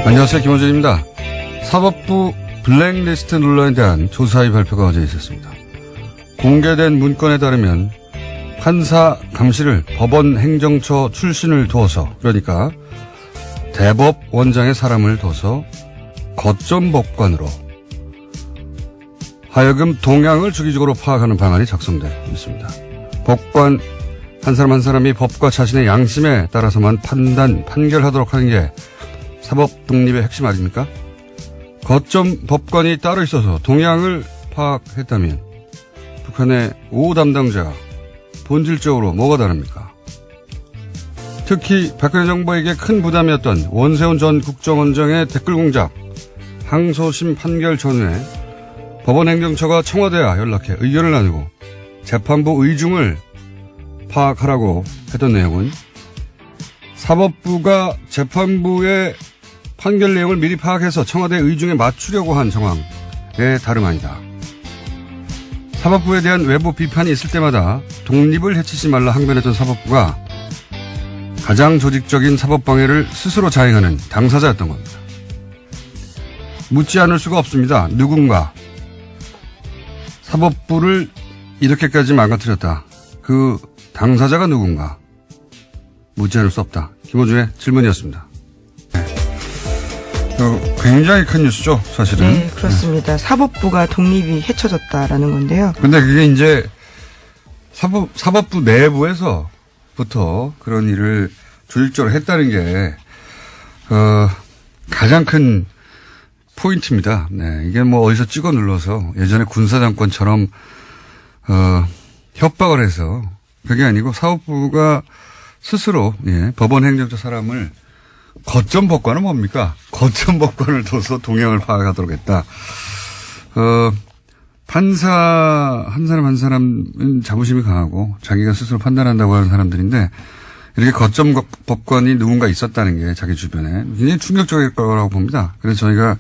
안녕하세요. 김원준입니다. 사법부 블랙리스트 논란에 대한 조사의 발표가 어제 있었습니다. 공개된 문건에 따르면 판사 강 씨를 법원 행정처 출신을 두어서, 그러니까 대법원장의 사람을 둬서 거점 법관으로 하여금 동향을 주기적으로 파악하는 방안이 작성돼 있습니다. 법관 한 사람 한 사람이 법과 자신의 양심에 따라서만 판결하도록 하는 게 사법 독립의 핵심 아닙니까? 거점 법관이 따로 있어서 동향을 파악했다면 북한의 5 담당자가 본질적으로 뭐가 다릅니까? 특히 박근혜 정부에게 큰 부담이었던 원세훈 전 국정원장의 댓글 공작, 항소심 판결 전후에 법원 행정처가 청와대와 연락해 의견을 나누고 재판부 의중을 파악하라고 했던 내용은 사법부가 재판부의 판결 내용을 미리 파악해서 청와대 의중에 맞추려고 한 정황의 다름 아니다. 사법부에 대한 외부 비판이 있을 때마다 독립을 해치지 말라 항변했던 사법부가 가장 조직적인 사법방해를 스스로 자행하는 당사자였던 겁니다. 묻지 않을 수가 없습니다. 누군가 사법부를 이렇게까지 망가뜨렸다. 그 당사자가 누군가 묻지 않을 수 없다. 김호준의 질문이었습니다. 굉장히 큰 뉴스죠, 사실은. 네, 그렇습니다. 사법부가 독립이 헤쳐졌다라는 건데요. 근데 그게 이제 사법부 내부에서부터 그런 일을 조직적으로 했다는 게 가장 큰 포인트입니다. 네, 이게 뭐 어디서 찍어 눌러서 예전에 군사정권처럼 협박을 해서 그게 아니고 사법부가 스스로 법원 행정처 사람을 거점 법관은 뭡니까? 거점 법관을 둬서 동향을 파악하도록 했다. 판사 한 사람 한 사람은 자부심이 강하고 자기가 스스로 판단한다고 하는 사람들인데 이렇게 거점 법관이 누군가 있었다는 게 자기 주변에 굉장히 충격적일 거라고 봅니다. 그래서 저희가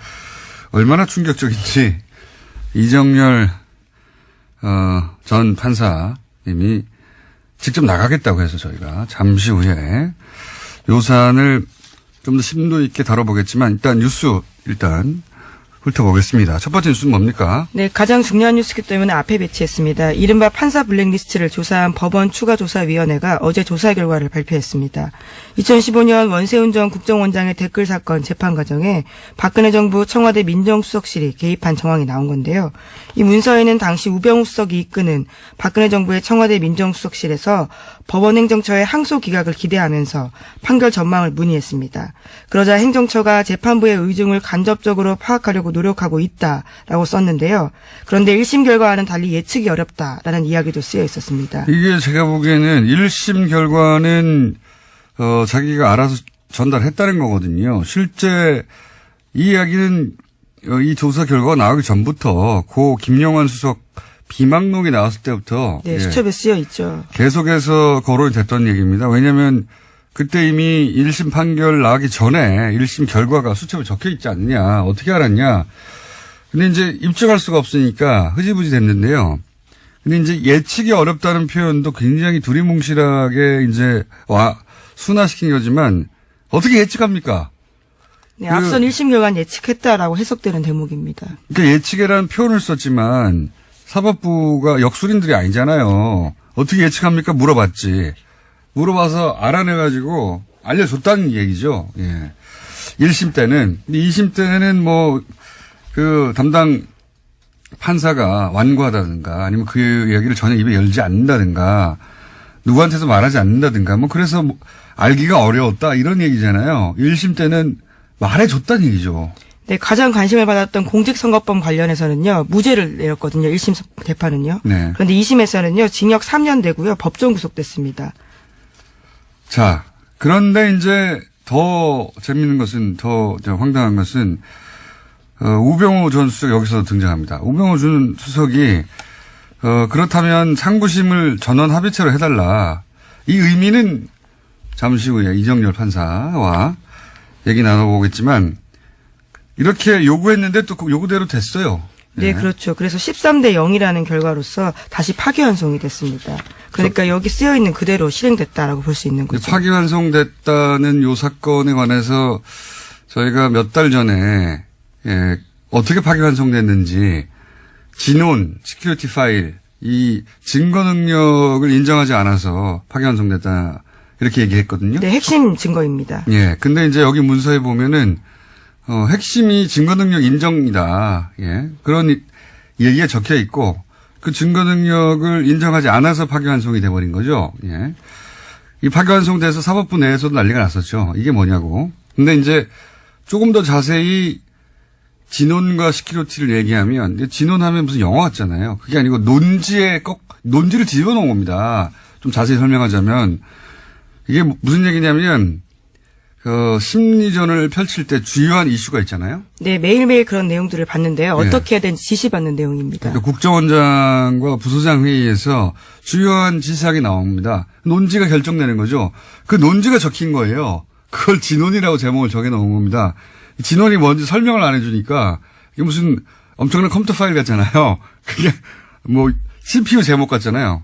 얼마나 충격적인지 이정열 전 판사님이 직접 나가겠다고 해서 저희가 잠시 후에 요 사안을 좀 더 심도 있게 다뤄보겠지만 일단 뉴스 훑어보겠습니다. 첫 번째 뉴스는 뭡니까? 네, 가장 중요한 뉴스이기 때문에 앞에 배치했습니다. 이른바 판사 블랙리스트를 조사한 법원 추가조사위원회가 어제 조사 결과를 발표했습니다. 2015년 원세훈 전 국정원장의 댓글 사건 재판 과정에 박근혜 정부 청와대 민정수석실이 개입한 정황이 나온 건데요. 이 문서에는 당시 우병우 수석이 이끄는 박근혜 정부의 청와대 민정수석실에서 법원 행정처의 항소 기각을 기대하면서 판결 전망을 문의했습니다. 그러자 행정처가 재판부의 의중을 간접적으로 파악하려고 노력하고 있다라고 썼는데요. 그런데 1심 결과와는 달리 예측이 어렵다라는 이야기도 쓰여 있었습니다. 이게 제가 보기에는 1심 결과는 자기가 알아서 전달했다는 거거든요. 실제 이 이야기는 이 조사 결과가 나오기 전부터 고 김영환 수석 비망록이 나왔을 때부터 네, 수첩에 쓰여 있죠. 계속해서 거론이 됐던 얘기입니다. 왜냐하면 그때 이미 1심 판결 나기 전에 1심 결과가 수첩에 적혀 있지 않느냐. 어떻게 알았냐. 근데 이제 입증할 수가 없으니까 흐지부지 됐는데요. 근데 이제 예측이 어렵다는 표현도 굉장히 두리뭉실하게 이제 순화시킨 거지만 어떻게 예측합니까? 네, 앞선 1심 결과는 예측했다라고 해석되는 대목입니다. 그러니까 예측이라는 표현을 썼지만 사법부가 역술인들이 아니잖아요. 어떻게 예측합니까? 물어봤지. 물어봐서 알아내가지고 알려줬다는 얘기죠. 예. 1심 때는. 2심 때는 담당 판사가 완고하다든가 아니면 그 얘기를 전혀 입에 열지 않는다든가 누구한테도 말하지 않는다든가 그래서 알기가 어려웠다 이런 얘기잖아요. 1심 때는 말해줬다는 얘기죠. 네, 가장 관심을 받았던 공직선거법 관련해서는요, 무죄를 내렸거든요. 1심 재판은요. 네. 그런데 2심에서는요, 징역 3년 되고요, 법정 구속됐습니다. 자, 그런데 이제 더 재밌는 것은, 더 황당한 것은, 우병우 전 수석 여기서 등장합니다. 우병우 전 수석이, 그렇다면 상부심을 전원 합의체로 해달라. 이 의미는 잠시 후에 이정열 판사와 얘기 나눠보겠지만, 이렇게 요구했는데 또 그 요구대로 됐어요. 네, 그렇죠. 그래서 13대 0이라는 결과로서 다시 파기환송이 됐습니다. 그러니까 여기 쓰여있는 그대로 실행됐다라고 볼 수 있는 거죠. 파기환송됐다는 요 사건에 관해서 저희가 몇 달 전에 예, 어떻게 파기환송됐는지 진원, 시큐리티 파일, 이 증거 능력을 인정하지 않아서 파기환송됐다 이렇게 얘기했거든요. 네, 핵심 증거입니다. 예, 근데 이제 여기 문서에 보면은 핵심이 증거 능력 인정이다. 예, 그런 얘기가 적혀 있고 그 증거 능력을 인정하지 않아서 파기환송이 돼버린 거죠. 예, 이 파기환송돼서 사법부 내에서도 난리가 났었죠. 이게 뭐냐고. 근데 이제 조금 더 자세히 진원과 시큐리티를 얘기하면 진원하면 무슨 영화 같잖아요. 그게 아니고 논지를 뒤집어 놓은 겁니다. 좀 자세히 설명하자면 이게 무슨 얘기냐면 심리전을 펼칠 때 주요한 이슈가 있잖아요. 네, 매일매일 그런 내용들을 봤는데요. 어떻게 해야 되는지 지시받는 내용입니다. 그러니까 국정원장과 부소장 회의에서 주요한 지시사항이 나옵니다. 논지가 결정되는 거죠. 그 논지가 적힌 거예요. 그걸 진원이라고 제목을 정해놓은 겁니다. 진원이 뭔지 설명을 안 해주니까 이게 무슨 엄청난 컴퓨터 파일 같잖아요. 그게 뭐 CPU 제목 같잖아요.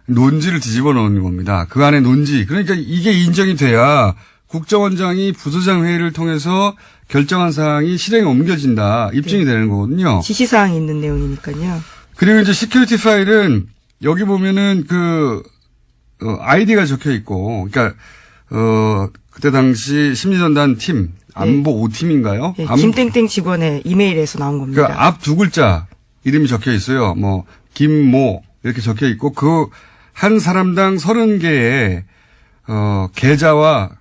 논지를 뒤집어 놓은 겁니다. 그 안에 논지. 그러니까 이게 인정이 돼야 국정원장이 부소장 회의를 통해서 결정한 사항이 실행에 옮겨진다. 입증이 되는 거거든요. 지시사항이 있는 내용이니까요. 그리고 이제 시큐리티 파일은 여기 보면은 아이디가 적혀 있고, 그러니까 그때 당시 심리전단 팀 안보 5팀인가요? 네, 김땡땡 직원의 이메일에서 나온 겁니다. 그러니까 앞 두 글자 이름이 적혀 있어요. 뭐 김모 이렇게 적혀 있고 그 한 사람당 30개의 계좌와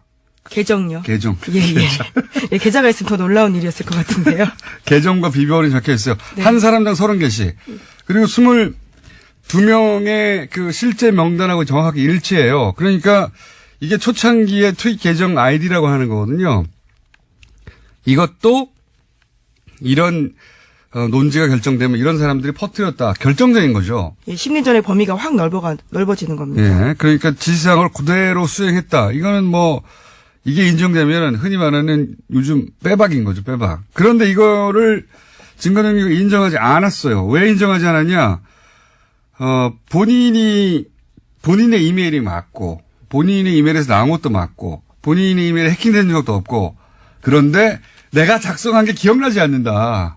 계정요. 계정. 예. 예, 계좌가 있으면 더 놀라운 일이었을 것 같은데요. 계정과 비번이 적혀 있어요. 네. 한 사람당 30개씩. 그리고 22명의 그 실제 명단하고 정확하게 일치해요. 그러니까 이게 초창기의 트윗 계정 아이디라고 하는 거거든요. 이것도 이런 논지가 결정되면 이런 사람들이 퍼뜨렸다. 결정적인 거죠. 예, 심리전의 범위가 확 넓어지는 겁니다. 예, 그러니까 지시사항을 그대로 수행했다. 이거는 뭐 이게 인정되면 흔히 말하는 요즘 빼박인 거죠. 빼박. 그런데 이거를 증거 능력을 인정하지 않았어요. 왜 인정하지 않았냐? 본인의 이메일이 맞고 본인의 이메일에서 나온 것도 맞고 본인의 이메일에 해킹된 적도 없고 그런데 내가 작성한 게 기억나지 않는다.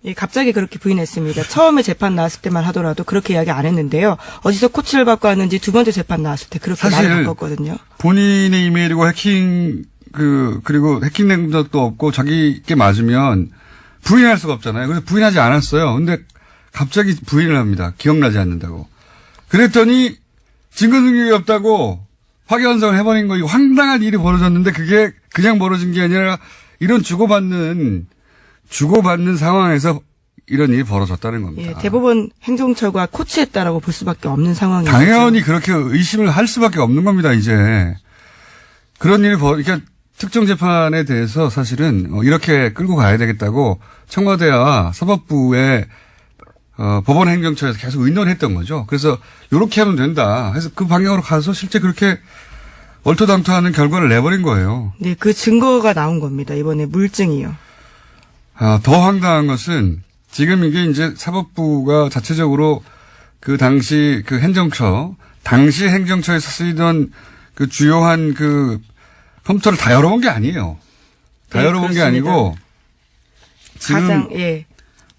예, 갑자기 그렇게 부인했습니다. 처음에 재판 나왔을 때만 하더라도 그렇게 이야기 안 했는데요. 어디서 코치를 받고 왔는지 두 번째 재판 나왔을 때 그렇게 말을 바꿨거든요. 본인의 이메일이고 그리고 해킹된 적도 없고 자기께 맞으면 부인할 수가 없잖아요. 그래서 부인하지 않았어요. 근데 갑자기 부인을 합니다. 기억나지 않는다고. 그랬더니 증거 능력이 없다고 파기환송을 해버린 거, 이거 황당한 일이 벌어졌는데 그게 그냥 벌어진 게 아니라 이런 주고받는 상황에서 이런 일이 벌어졌다는 겁니다. 예, 대법원 행정처가 코치했다라고 볼 수밖에 없는 상황이죠. 당연히 그렇게 의심을 할 수밖에 없는 겁니다, 이제. 그런 일이 그러니까 특정 재판에 대해서 사실은 이렇게 끌고 가야 되겠다고 청와대와 사법부의 법원 행정처에서 계속 의논했던 거죠. 그래서 이렇게 하면 된다 해서 그 방향으로 가서 실제 그렇게 얼토당토하는 결과를 내버린 거예요. 네, 그 증거가 나온 겁니다. 이번에 물증이요. 더 황당한 것은 지금 이게 이제 사법부가 자체적으로 그 당시 당시 행정처에서 쓰이던 그 주요한 그 컴퓨터를 다 열어본 게 아니에요. 다 네, 열어본 게 그렇습니다. 아니고 지금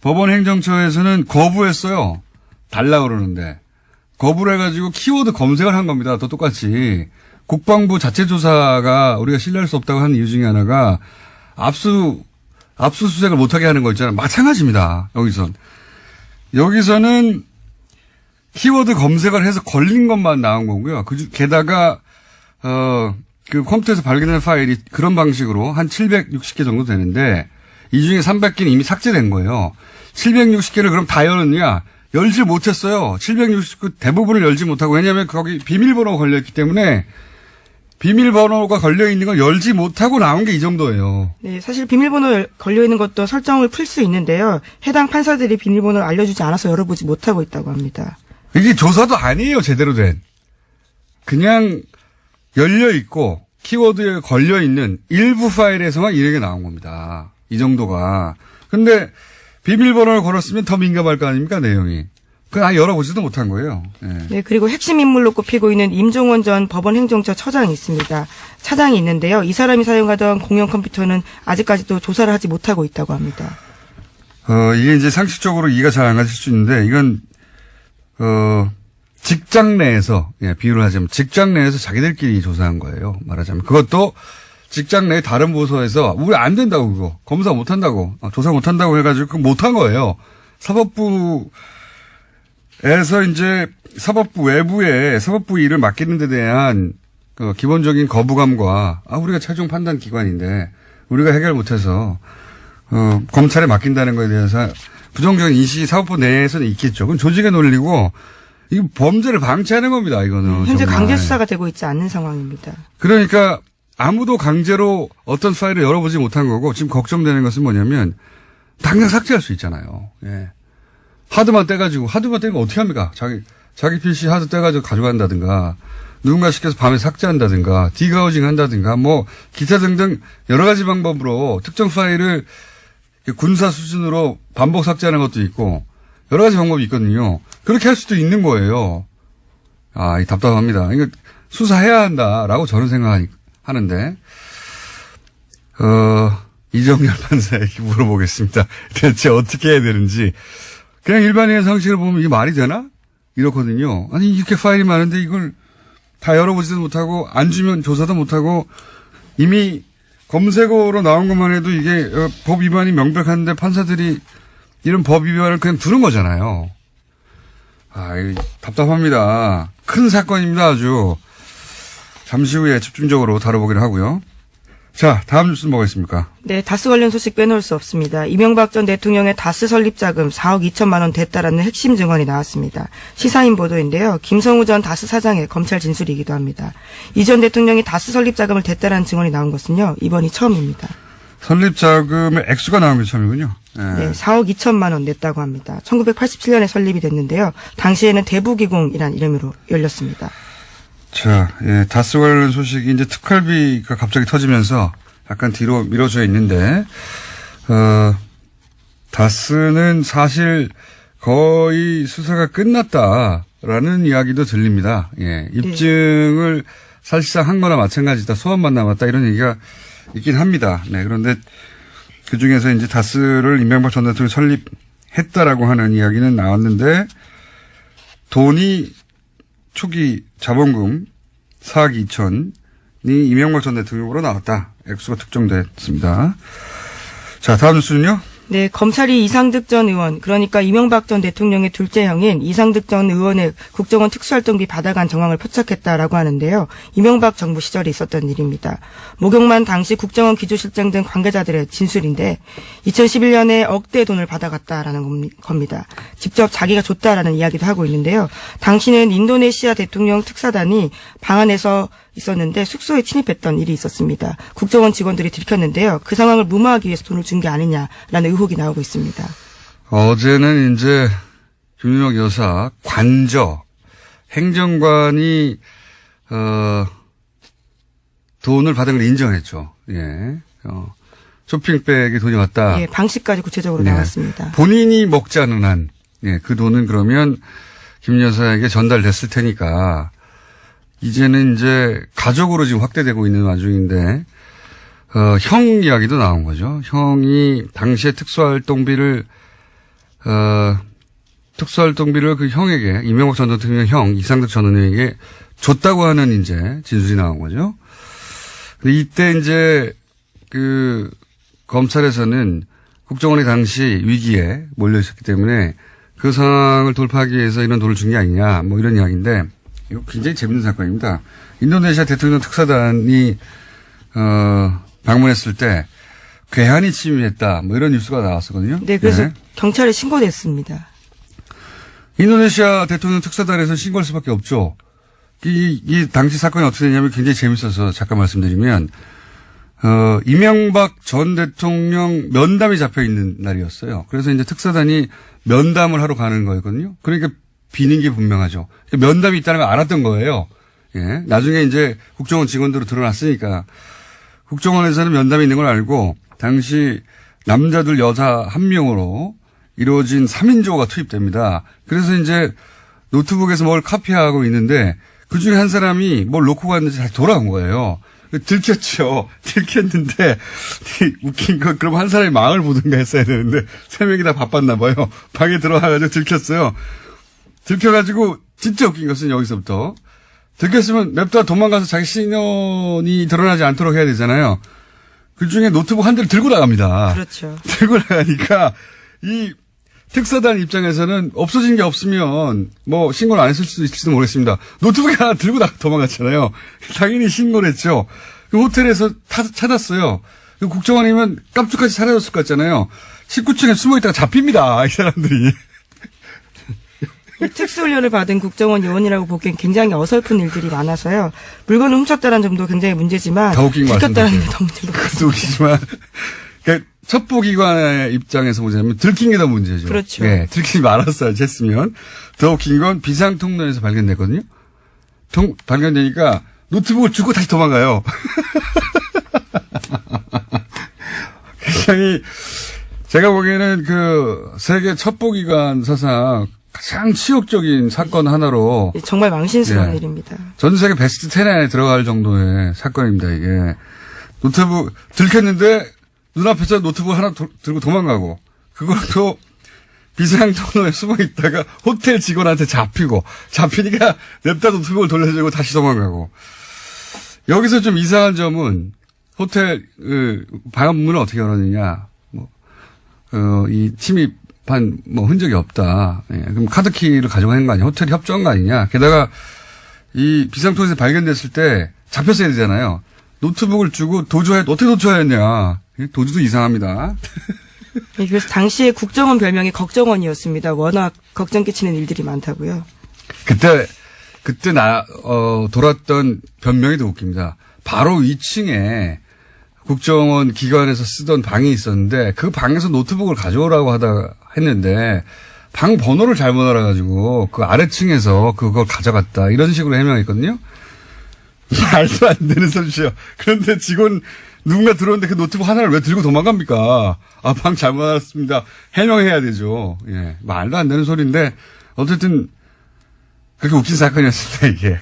법원 행정처에서는 거부했어요. 달라 그러는데 거부를 해가지고 키워드 검색을 한 겁니다. 또 똑같이 국방부 자체 조사가 우리가 신뢰할 수 없다고 하는 이유 중에 하나가 압수수색을 못하게 하는 거 있잖아요. 마찬가지입니다. 여기서는 키워드 검색을 해서 걸린 것만 나온 거고요. 게다가 그 컴퓨터에서 발견된 파일이 그런 방식으로 한 760개 정도 되는데 이 중에 300개는 이미 삭제된 거예요. 760개를 그럼 다 열었냐? 열지 못했어요. 760개 대부분을 열지 못하고, 왜냐하면 거기 비밀번호가 걸려있기 때문에 비밀번호가 걸려있는 건 열지 못하고 나온 게 이 정도예요. 네, 사실 비밀번호 걸려있는 것도 설정을 풀 수 있는데요. 해당 판사들이 비밀번호를 알려주지 않아서 열어보지 못하고 있다고 합니다. 이게 조사도 아니에요, 제대로 된. 그냥 열려있고 키워드에 걸려있는 일부 파일에서만 이렇게 나온 겁니다. 이 정도가. 근데 비밀번호를 걸었으면 더 민감할 거 아닙니까, 내용이. 그건 아예 열어보지도 못한 거예요. 예. 네, 그리고 핵심 인물로 꼽히고 있는 임종원 전 법원 행정처 처장이 있습니다. 차장이 있는데요. 이 사람이 사용하던 공용 컴퓨터는 아직까지도 조사를 하지 못하고 있다고 합니다. 이게 이제 상식적으로 이해가 잘 안 가실 수 있는데, 이건, 직장 내에서, 예, 비유를 하자면, 직장 내에서 자기들끼리 조사한 거예요. 말하자면. 그것도 직장 내 다른 부서에서, 우리 안 된다고, 그거. 검사 못 한다고, 조사 못 한다고 해가지고, 그거 못 한 거예요. 사법부에서 이제, 사법부 외부에, 사법부 일을 맡기는 데 대한, 기본적인 거부감과, 우리가 최종 판단 기관인데, 우리가 해결 못해서, 검찰에 맡긴다는 거에 대해서 부정적인 인식이 사법부 내에서는 있겠죠. 그건 조직의 논리고, 이거 범죄를 방치하는 겁니다, 이거는. 현재 정말. 강제 수사가 되고 있지 않는 상황입니다. 그러니까 아무도 강제로 어떤 파일을 열어보지 못한 거고, 지금 걱정되는 것은 뭐냐면, 당장 삭제할 수 있잖아요. 예. 하드만 떼가지고, 하드만 떼면 어떻게 합니까? 자기 PC 하드 떼가지고 가져간다든가, 누군가 시켜서 밤에 삭제한다든가, 디가우징 한다든가, 뭐, 기타 등등 여러 가지 방법으로 특정 파일을 군사 수준으로 반복 삭제하는 것도 있고, 여러 가지 방법이 있거든요. 그렇게 할 수도 있는 거예요. 이 답답합니다. 이거 수사해야 한다라고 저는 생각하는데, 이정열 판사에게 물어보겠습니다. 대체 어떻게 해야 되는지. 그냥 일반인의 상식을 보면 이게 말이 되나? 이렇거든요. 아니, 이렇게 파일이 많은데 이걸 다 열어보지도 못하고, 안 주면 조사도 못하고, 이미 검색어로 나온 것만 해도 이게 법 위반이 명백한데 판사들이 이런 법 위반을 그냥 두는 거잖아요. 이거 답답합니다. 큰 사건입니다, 아주. 잠시 후에 집중적으로 다뤄보기로 하고요. 자, 다음 뉴스는 뭐가 있습니까? 네, 다스 관련 소식 빼놓을 수 없습니다. 이명박 전 대통령의 다스 설립 자금 4억 2천만 원 됐다라는 핵심 증언이 나왔습니다. 시사인 보도인데요. 김성우 전 다스 사장의 검찰 진술이기도 합니다. 이 전 대통령이 다스 설립 자금을 됐다라는 증언이 나온 것은요, 이번이 처음입니다. 설립 자금의 액수가 나온 게 처음이군요. 네, 4억 2천만 원 냈다고 합니다. 1987년에 설립이 됐는데요. 당시에는 대부기공이라는 이름으로 열렸습니다. 자, 예, 다스 관련 소식이 이제 특활비가 갑자기 터지면서 약간 뒤로 미뤄져 있는데, 다스는 사실 거의 수사가 끝났다라는 이야기도 들립니다. 예, 입증을 사실상 한 거나 마찬가지다. 소환만 남았다. 이런 얘기가 있긴 합니다. 네, 그런데 그 중에서 이제 다스를 이명박 전 대통령이 설립했다라고 하는 이야기는 나왔는데, 돈이 초기 자본금 4억 2천이 이명박 전 대통령으로 나왔다. 액수가 특정됐습니다. 자, 다음 뉴스는요? 네, 검찰이 이상득 전 의원, 그러니까 이명박 전 대통령의 둘째 형인 이상득 전 의원의 국정원 특수활동비 받아간 정황을 포착했다라고 하는데요. 이명박 정부 시절에 있었던 일입니다. 목욕만 당시 국정원 기조실장 등 관계자들의 진술인데 2011년에 억대 돈을 받아갔다라는 겁니다. 직접 자기가 줬다라는 이야기도 하고 있는데요. 당시는 인도네시아 대통령 특사단이 방 안에서 있었는데 숙소에 침입했던 일이 있었습니다. 국정원 직원들이 들켰는데요. 그 상황을 무마하기 위해서 돈을 준 게 아니냐라는 의혹이 나오고 있습니다. 어제는 이제 김윤옥 여사 관저 행정관이 돈을 받은 걸 인정했죠. 예. 쇼핑백에 돈이 왔다. 예, 방식까지 구체적으로 나왔습니다. 본인이 먹지 않은 한, 예, 그 돈은 그러면 김 여사에게 전달됐을 테니까 이제는 이제 가족으로 지금 확대되고 있는 와중인데, 형 이야기도 나온 거죠. 형이 당시에 특수활동비를 그 형에게, 이명박 전 대통령 형, 이상득 전 의원에게 줬다고 하는 이제 진술이 나온 거죠. 근데 이때 이제 검찰에서는 국정원이 당시 위기에 몰려 있었기 때문에 그 상황을 돌파하기 위해서 이런 돈을 준 게 아니냐, 뭐 이런 이야기인데, 이거 굉장히 재밌는 사건입니다. 인도네시아 대통령 특사단이, 방문했을 때, 괴한이 침입했다, 뭐 이런 뉴스가 나왔었거든요. 네, 그래서 경찰에 신고됐습니다. 인도네시아 대통령 특사단에서 신고할 수밖에 없죠. 이 당시 사건이 어떻게 되냐면 굉장히 재밌어서 잠깐 말씀드리면, 이명박 전 대통령 면담이 잡혀 있는 날이었어요. 그래서 이제 특사단이 면담을 하러 가는 거였거든요. 그러니까 비는 게 분명하죠. 면담이 있다는 걸 알았던 거예요. 예. 나중에 이제 국정원 직원들로 드러났으니까 국정원에서는 면담이 있는 걸 알고 당시 남자들 여자 한 명으로 이루어진 3인조가 투입됩니다. 그래서 이제 노트북에서 뭘 카피하고 있는데 그중에 한 사람이 뭘 놓고 갔는지 다시 돌아온 거예요. 들켰죠. 들켰는데 웃긴 건 그럼 한 사람이 망을 보든가 했어야 되는데 3명이 다 바빴나 봐요. 방에 들어와가지고 들켰어요. 들켜가지고 진짜 웃긴 것은 여기서부터 들켰으면 냅다 도망가서 자기 신원이 드러나지 않도록 해야 되잖아요. 그중에 노트북 한 대를 들고 나갑니다. 그렇죠. 들고 나가니까 이 특사단 입장에서는 없어진 게 없으면 뭐 신고를 안 했을 수도 있을지도 모르겠습니다. 노트북 하나 들고 도망갔잖아요. 당연히 신고를 했죠. 그 호텔에서 찾았어요. 그 국정원이면 깜짝같이 사라졌을 것 같잖아요. 19층에 숨어있다가 잡힙니다. 이 사람들이. 특수훈련을 받은 국정원 요원이라고 보기엔 굉장히 어설픈 일들이 많아서요. 물건을 훔쳤다는 점도 굉장히 문제지만 더 웃긴 거 들켰다는 게 더 문제인 것 같습니다. 그것도 웃기지만 그러니까 첩보기관의 입장에서 보자면 들킨 게 더 문제죠. 그렇죠. 예, 들키지 말았어야지 했으면. 더 웃긴 건 비상통로에서 발견됐거든요. 발견되니까 노트북을 주고 다시 도망가요. 굉장히 제가 보기에는 그 세계 첩보기관 사상 가장 치욕적인 사건 하나로 정말 망신스러운 예. 일입니다. 전 세계 베스트 10 안에 들어갈 정도의 사건입니다, 이게. 노트북 들켰는데 눈앞에서 노트북 하나 들고 도망가고 그것도 비상통로에 숨어 있다가 호텔 직원한테 잡히니까 냅다 노트북을 돌려주고 다시 도망가고. 여기서 좀 이상한 점은 호텔 방문을 어떻게 열었느냐. 이 침입한 흔적이 없다. 예, 그럼 카드키를 가져가는 거 아니냐. 호텔이 협조한 거 아니냐. 게다가 이 비상통로에서 발견됐을 때 잡혔어야 되잖아요. 노트북을 주고 어떻게 도주하였냐. 도주도 이상합니다. 네, 그래서 당시에 국정원 별명이 걱정원이었습니다. 워낙 걱정 끼치는 일들이 많다고요. 그때 돌았던 변명이 더 웃깁니다. 바로 2층에 국정원 기관에서 쓰던 방이 있었는데 그 방에서 노트북을 가져오라고 했는데 방 번호를 잘못 알아가지고 그 아래층에서 그걸 가져갔다. 이런 식으로 해명했거든요. 말도 안 되는 소리죠. 그런데 직원 누군가 들어오는데 그 노트북 하나를 왜 들고 도망갑니까? 방 잘못 알았습니다. 해명해야 되죠. 예. 말도 안 되는 소리인데 어쨌든 그렇게 웃긴 사건이었습니다, 이게.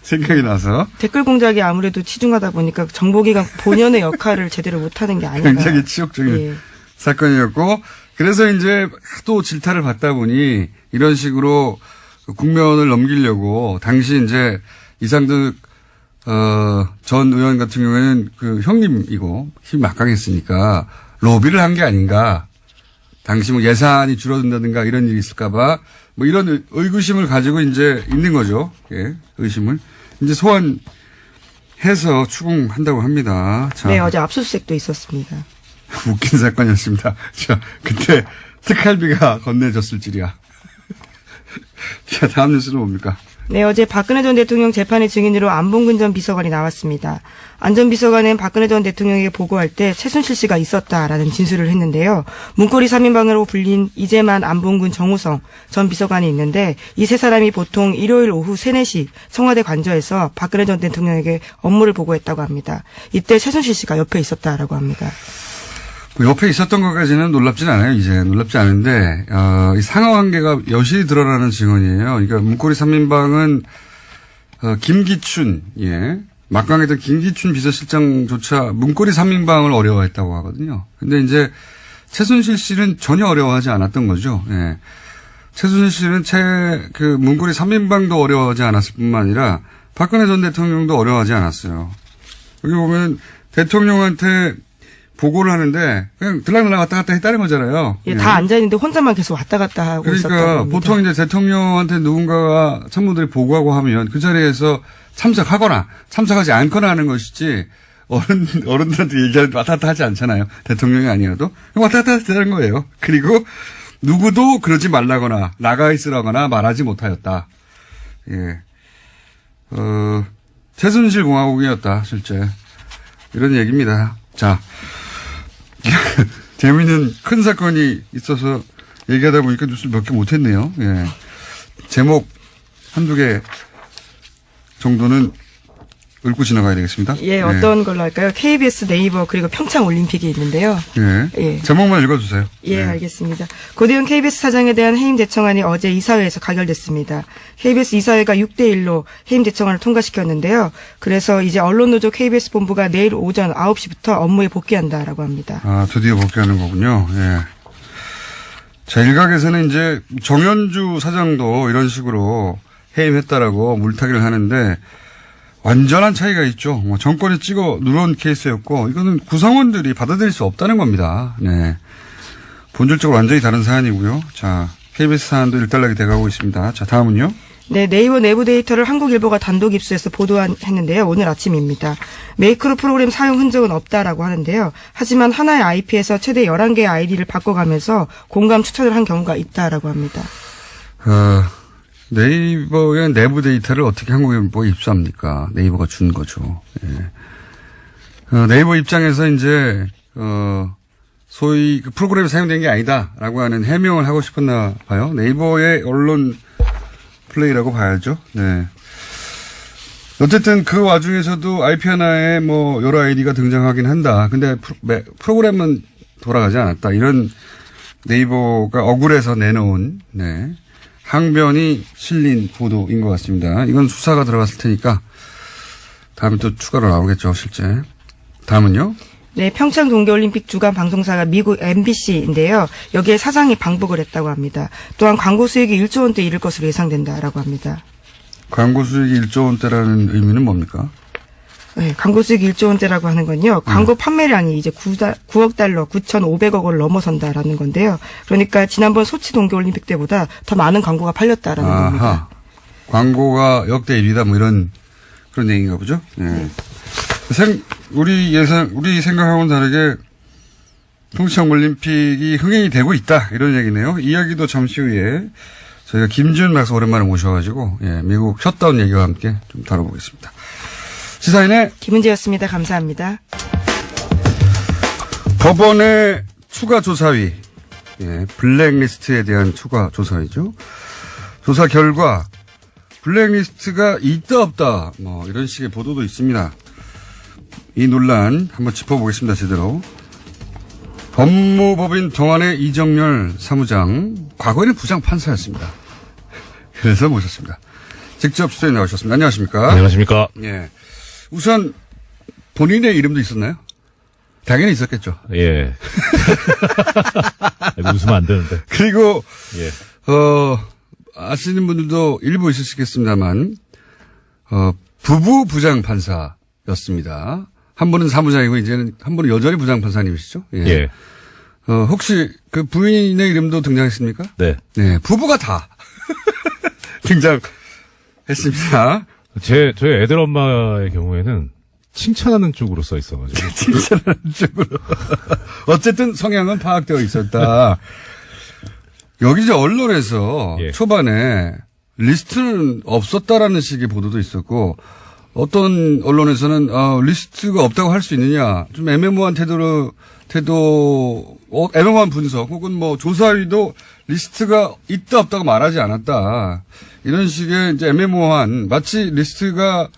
생각이 나서. 댓글 공작이 아무래도 치중하다 보니까 정보기관 본연의 역할을 제대로 못하는 게 아닌가. 굉장히 치욕적인 예. 사건이었고, 그래서 이제 또 질타를 받다 보니 이런 식으로 국면을 넘기려고 당시 이제 이상득 전 의원 같은 경우에는 그 형님이고 힘이 막강했으니까 로비를 한 게 아닌가. 당시 예산이 줄어든다든가 이런 일이 있을까봐 이런 의구심을 가지고 이제 있는 거죠. 예, 의심을. 이제 소환해서 추궁한다고 합니다. 자. 네, 어제 압수수색도 있었습니다. 웃긴 사건이었습니다. 그때 특활비가 건네졌을 줄이야. 자, 다음 뉴스는 뭡니까? 네, 어제 박근혜 전 대통령 재판의 증인으로 안봉근 전 비서관이 나왔습니다. 안 전 비서관은 박근혜 전 대통령에게 보고할 때 최순실 씨가 있었다라는 진술을 했는데요. 문고리 3인방으로 불린 이재만, 안봉근, 정우성 전 비서관이 있는데 이 세 사람이 보통 일요일 오후 3, 4시 청와대 관저에서 박근혜 전 대통령에게 업무를 보고했다고 합니다. 이때 최순실 씨가 옆에 있었다라고 합니다. 옆에 있었던 것까지는 놀랍진 않아요, 이제. 놀랍지 않은데, 이 상하관계가 여실히 드러나는 증언이에요. 그러니까 문고리 3인방은, 김기춘, 예. 막강했던 김기춘 비서실장조차 문고리 3인방을 어려워했다고 하거든요. 근데 이제 최순실 씨는 전혀 어려워하지 않았던 거죠. 예. 최순실 씨는 문고리 3인방도 어려워하지 않았을 뿐만 아니라 박근혜 전 대통령도 어려워하지 않았어요. 여기 보면 대통령한테 보고를 하는데 그냥 들락날락 왔다 갔다 했다는 거잖아요. 예, 다 앉아있는데 혼자만 계속 왔다 갔다 하고 있었다고 그러니까 합니다. 보통 이제 대통령한테 누군가가 참모들이 보고하고 하면 그 자리에서 참석하거나 참석하지 않거나 하는 것이지 어른들한테 얘기하는데 왔다 갔다 하지 않잖아요. 대통령이 아니어도. 왔다 갔다 하는 거예요. 그리고 누구도 그러지 말라거나 나가 있으라거나 말하지 못하였다. 예. 최순실 공화국이었다, 실제. 이런 얘기입니다. 자. 재미있는 큰 사건이 있어서 얘기하다 보니까 뉴스를 몇 개 못했네요. 예. 제목 한두 개 정도는 읊고 지나가야 되겠습니다. 예, 어떤 걸로 할까요? KBS 네이버 그리고 평창 올림픽이 있는데요. 예. 예. 제목만 읽어주세요. 예, 알겠습니다. 고대훈 KBS 사장에 대한 해임 제청안이 어제 이사회에서 가결됐습니다. KBS 이사회가 6대1로 해임 제청안을 통과시켰는데요. 그래서 이제 언론노조 KBS 본부가 내일 오전 9시부터 업무에 복귀한다라고 합니다. 아, 드디어 복귀하는 거군요. 예. 자, 일각에서는 이제 정현주 사장도 이런 식으로 해임했다라고 물타기를 하는데 완전한 차이가 있죠. 뭐 정권이 찍어 누른 케이스였고 이거는 구성원들이 받아들일 수 없다는 겁니다. 네. 본질적으로 완전히 다른 사안이고요. 자, KBS 사안도 일단락이 돼가고 있습니다. 자, 다음은요. 네, 네이버 내부 데이터를 한국일보가 단독 입수해서 보도했는데요. 오늘 아침입니다. 메이크로 프로그램 사용 흔적은 없다라고 하는데요. 하지만 하나의 IP에서 최대 11개의 아이디를 바꿔가면서 공감 추천을 한 경우가 있다라고 합니다. 네이버의 내부 데이터를 어떻게 한국일보에 입수합니까? 네이버가 준 거죠. 예. 네이버 입장에서 이제 소위 그 프로그램이 사용된 게 아니다라고 하는 해명을 하고 싶었나 봐요. 네이버의 언론 플레이라고 봐야죠. 네. 어쨌든 그 와중에서도 IP 하나에 뭐 여러 아이디가 등장하긴 한다. 근데 프로그램은 돌아가지 않았다. 이런 네이버가 억울해서 내놓은 항변이 실린 보도인 것 같습니다. 이건 수사가 들어갔을 테니까 다음에 또 추가로 나오겠죠, 실제. 다음은요? 네, 평창 동계올림픽 주간 방송사가 미국 MBC인데요. 여기에 사장이 방북을 했다고 합니다. 또한 광고 수익이 1조 원대 이를 것으로 예상된다라고 합니다. 광고 수익이 1조 원대라는 의미는 뭡니까? 네, 광고 수익이 1조 원대라고 하는 건요. 광고 판매량이 이제 9억 달러, 9,500억 원을 넘어선다라는 건데요. 그러니까 지난번 소치 동계올림픽 때보다 더 많은 광고가 팔렸다라는 겁니다. 광고가 역대 1위다 뭐 이런 그런 얘기인가 보죠? 네. 우리 생각하고는 다르게 평창 올림픽이 흥행이 되고 있다 이런 얘기네요. 이야기도 잠시 후에 저희가 김준 박사 오랜만에 모셔가지고 미국 셧다운 얘기와 함께 좀 다뤄보겠습니다. 시사인의 김은지였습니다. 감사합니다. 법원의 추가 조사위, 블랙리스트에 대한 추가 조사위죠. 조사 결과 블랙리스트가 있다 없다 뭐 이런 식의 보도도 있습니다. 이 논란 한번 짚어보겠습니다. 제대로. 법무법인 동안의 이정열 사무장, 과거에는 부장판사였습니다. 그래서 모셨습니다. 직접 스튜디오에 나오셨습니다. 안녕하십니까? 안녕하십니까? 예. 우선 본인의 이름도 있었나요? 당연히 있었겠죠. 예. 웃으면 안 되는데. 그리고 예. 아시는 분들도 일부 있으시겠습니다만 부부 부장판사였습니다. 한 분은 사무장이고 이제는 한 분은 여전히 부장판사님이시죠? 예. 예. 혹시 그 부인의 이름도 등장했습니까? 네. 네, 부부가 다 등장했습니다. 저희 애들 엄마의 경우에는 칭찬하는 쪽으로 써 있어가지고. 칭찬하는 쪽으로. 어쨌든 성향은 파악되어 있었다. 여기 이제 언론에서 초반에 리스트는 없었다라는 식의 보도도 있었고, 어떤 언론에서는 리스트가 없다고 할 수 있느냐, 좀 애매모호한 애매모호한 분석 혹은 뭐 조사위도 리스트가 있다 없다고 말하지 않았다. 이런 식의 이제 애매모호한 마치 리스트가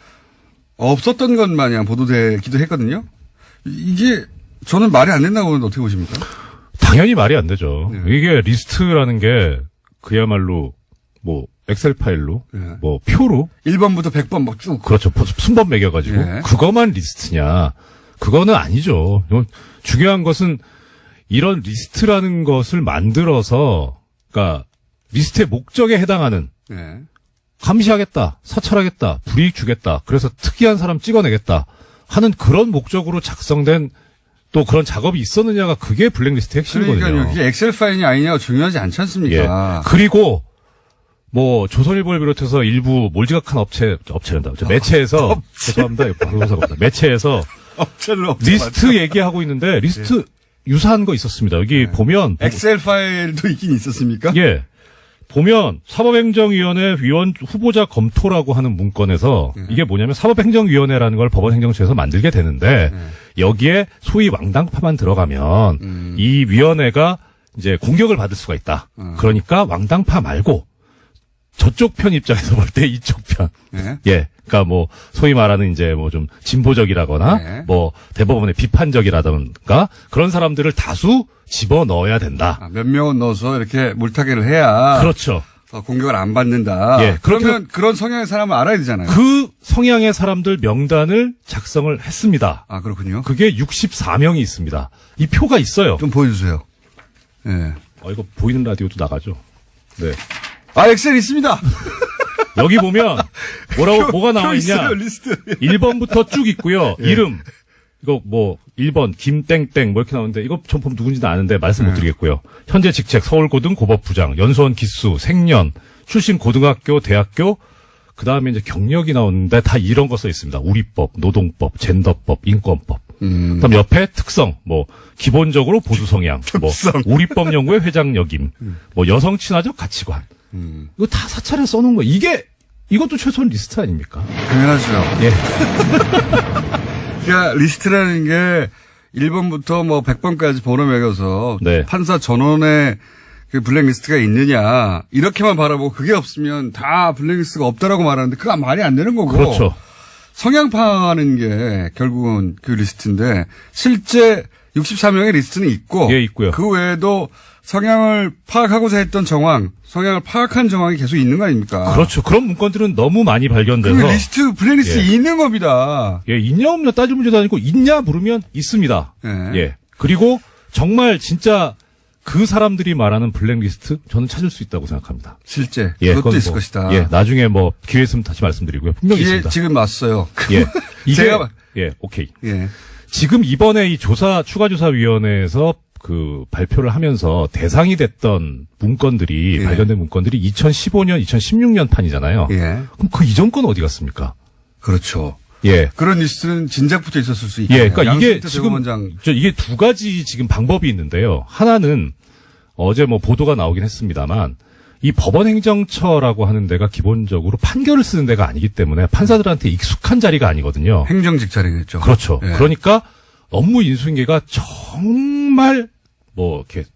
없었던 것 마냥 보도되기도 했거든요. 이게 저는 말이 안 된다고 보는데 어떻게 보십니까? 당연히 말이 안 되죠. 네. 이게 리스트라는 게 그야말로 뭐 엑셀 파일로 뭐 표로 1번부터 100번 막 쭉. 그렇죠. 순번 매겨가지고 그것만 리스트냐? 그거는 아니죠. 중요한 것은 이런 리스트라는 것을 만들어서 그러니까 리스트의 목적에 해당하는 감시하겠다, 사찰하겠다, 불이익 주겠다, 그래서 특이한 사람 찍어내겠다 하는 그런 목적으로 작성된 또 그런 작업이 있었느냐가 그게 블랙리스트 핵심이거든요. 그러니까요. 그게 엑셀 파일이 아니냐가 중요하지 않지 않습니까? 그리고 뭐 조선일보를 비롯해서 일부 몰지각한 업체란다. 매체에서 죄송합니다. 방송사고입니다. 매체에서 리스트 얘기하고 있는데 리스트 유사한 거 있었습니다. 여기 보면 엑셀 파일도 있긴 있었습니까? 예. 보면 사법행정위원회 위원 후보자 검토라고 하는 문건에서 이게 뭐냐면 사법행정위원회라는 걸 법원행정처에서 만들게 되는데 여기에 소위 왕당파만 들어가면 이 위원회가 이제 공격을 받을 수가 있다. 그러니까 왕당파 말고 저쪽 편 입장에서 볼 때 이쪽 편. 네. 예. 그러니까 뭐 소위 말하는 이제 뭐 좀 진보적이라거나 네. 뭐 대법원의 비판적이라든가 그런 사람들을 다수 집어 넣어야 된다. 몇 명은 넣어서 이렇게 물타기를 해야. 그렇죠. 공격을 안 받는다. 예. 그러면 그런 성향의 사람을 알아야 되잖아요. 그 성향의 사람들 명단을 작성을 했습니다. 아, 그렇군요. 그게 64명이 있습니다. 이 표가 있어요. 좀 보여주세요. 예. 이거 보이는 라디오도 나가죠. 네. 아, 엑셀 있습니다. 여기 보면 뭐가 나와 표 있냐? 있어요, 리스트. 1번부터 쭉 있고요. 예. 이름 이거 뭐 1번 김땡땡 뭐 이렇게 나오는데 이거 전 보면 누군지는 아는데 말씀 못 드리겠고요. 현재 직책 서울고등 고법부장, 연수원 기수, 생년, 출신 고등학교, 대학교, 그 다음에 이제 경력이 나오는데 다 이런 거 써 있습니다. 우리법, 노동법, 젠더법, 인권법. 그다음 옆에 특성, 뭐 기본적으로 보수 성향, 뭐 우리법 연구회 회장 역임, 뭐 여성 친화적 가치관. 이거 다 사찰에 써놓은 거. 이것도 최소한 리스트 아닙니까? 당연하죠. 예. 그러니까 리스트라는 게 1번부터 뭐 100번까지 번호 매겨서 네. 판사 전원의 그 블랙리스트가 있느냐 이렇게만 바라보고 그게 없으면 다 블랙리스트가 없다라고 말하는데 그거 말이 안 되는 거고. 그렇죠. 성향 파악하는 게 결국은 그 리스트인데 실제 64명의 리스트는 있고. 예, 있고요. 그 외에도 성향을 파악하고자 했던 정황, 성향을 파악한 정황이 계속 있는 거 아닙니까? 그렇죠. 그런 문건들은 너무 많이 그 발견돼서. 리스트, 블랙리스트 예. 있는 겁니다. 예, 있냐 없냐 따질 문제도 아니고 있냐 물으면 있습니다. 예. 예. 그리고 정말 진짜 그 사람들이 말하는 블랙리스트 저는 찾을 수 있다고 생각합니다. 실제. 예, 그것도 그건 있을 뭐, 것이다. 예, 나중에 뭐 기회 있으면 다시 말씀드리고요. 분명히 기회 있습니다. 지금 왔어요. 예. 이게 제가- 예, 오케이. 예. 지금 이번에 이 추가조사위원회에서 그 발표를 하면서 대상이 됐던 문건들이 예. 발견된 문건들이 2015년, 2016년 판이잖아요. 예. 그럼 그 이전 건 어디 갔습니까? 그렇죠. 예. 그런 리스트는 진작부터 있었을 수 있겠네요. 예, 그러니까 이게 양승태 지금 대법원장. 이게 두 가지 지금 방법이 있는데요. 하나는 어제 뭐 보도가 나오긴 했습니다만 이 법원행정처라고 하는 데가 기본적으로 판결을 쓰는 데가 아니기 때문에 판사들한테 익숙한 자리가 아니거든요. 행정직 자리겠죠. 그렇죠. 예. 그러니까 업무 인수인계가 정말 뭐 이렇게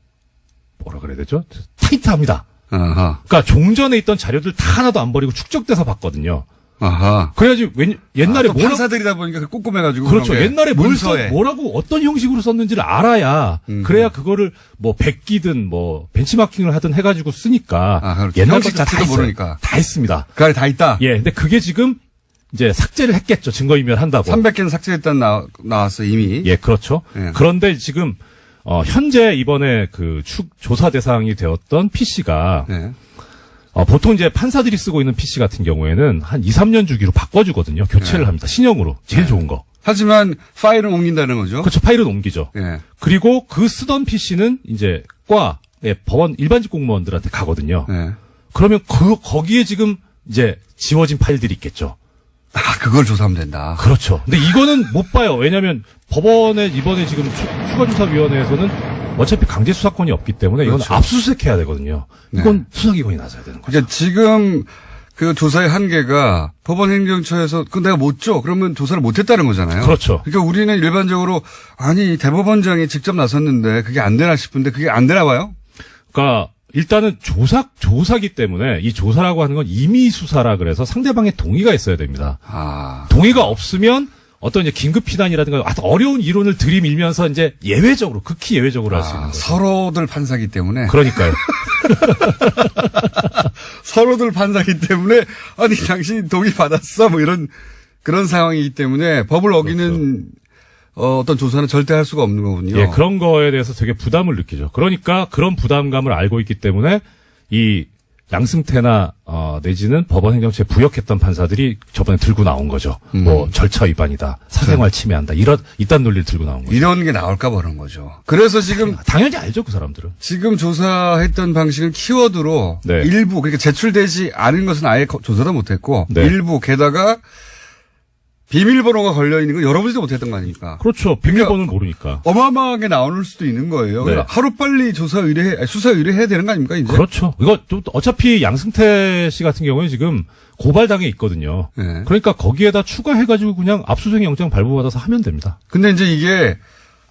뭐라 그래야 되죠? 타이트합니다. 아하. 그러니까 종전에 있던 자료들 다 하나도 안 버리고 축적돼서 봤거든요. 아하. 그래야지 옛날에 또 뭐라 판사들이다 보니까 그 꼼꼼해가지고. 그렇죠. 그런 게 옛날에 문서에. 뭐라고 어떤 형식으로 썼는지를 알아야 그래야 그거를 뭐 베끼든 뭐 벤치마킹을 하든 해가지고 쓰니까 아, 그렇죠. 옛날 형식 것들 다 자체도 있어요. 모르니까. 다 있습니다. 그 안에 다 있다. 예, 근데 그게 지금 이제 삭제를 했겠죠. 증거인멸 한다고. 300개는 삭제했다는 나왔어 이미. 예, 그렇죠. 예. 그런데 지금 현재 이번에 그 조사 대상이 되었던 PC가 예. 보통 이제 판사들이 쓰고 있는 PC 같은 경우에는 한 2, 3년 주기로 바꿔주거든요. 교체를 합니다. 신형으로. 제일 좋은 거. 하지만 파일은 옮긴다는 거죠. 그렇죠. 파일은 옮기죠. 예. 그리고 그 쓰던 PC는 이제 법원 일반직 공무원들한테 가거든요. 예. 그러면 거기에 지금 이제 지워진 파일들이 있겠죠. 아, 그걸 조사하면 된다. 그렇죠. 근데 이거는 못 봐요. 왜냐하면 법원에 이번에 지금 추가조사위원회에서는 어차피 강제 수사권이 없기 때문에 이건 그렇죠. 압수수색해야 되거든요. 이건 수사기관이 나서야 되는 거죠. 그러니까 지금 그 조사의 한계가 법원 행정처에서 그 내가 못 줘. 그러면 조사를 못 했다는 거잖아요. 그렇죠. 그러니까 우리는 일반적으로 아니 대법원장이 직접 나섰는데 그게 안 되나 싶은데 그게 안 되나 봐요. 그러니까 일단은 조사기 때문에 이 조사라고 하는 건 임의 수사라 그래서 상대방의 동의가 있어야 됩니다. 아. 동의가 없으면 어떤 이제 긴급 피난이라든가 아주 어려운 이론을 들이밀면서 이제 예외적으로 극히 예외적으로 할 수 있는 거죠. 서로들 판사기 때문에. 그러니까요. 서로들 판사기 때문에 아니 당신이 동의 받았어 뭐 이런 그런 상황이기 때문에 법을 어기는 어떤 조사는 절대 할 수가 없는 거군요. 예, 그런 거에 대해서 되게 부담을 느끼죠. 그러니까 그런 부담감을 알고 있기 때문에 이 양승태나 내지는 법원 행정처에 부역했던 판사들이 저번에 들고 나온 거죠. 뭐 절차 위반이다, 사생활 침해한다, 이딴 논리를 들고 나온 거죠. 이런 게 나올까 봐 그런 거죠. 그래서 지금 당연히 알죠, 그 사람들은. 지금 조사했던 방식을 키워드로 네. 일부 그러니까 제출되지 않은 것은 아예 조사도 못했고 네. 일부 게다가 비밀번호가 걸려 있는 거 열어보지도 못했던 거 아닙니까? 그렇죠. 비밀번호는 모르니까. 어마어마하게 나올 수도 있는 거예요. 네. 하루 빨리 수사 의뢰해야 되는 거 아닙니까 이제? 그렇죠. 이거 또 어차피 양승태 씨 같은 경우에 지금 고발당해 있거든요. 네. 그러니까 거기에다 추가해가지고 그냥 압수수색 영장 발부받아서 하면 됩니다. 근데 이제 이게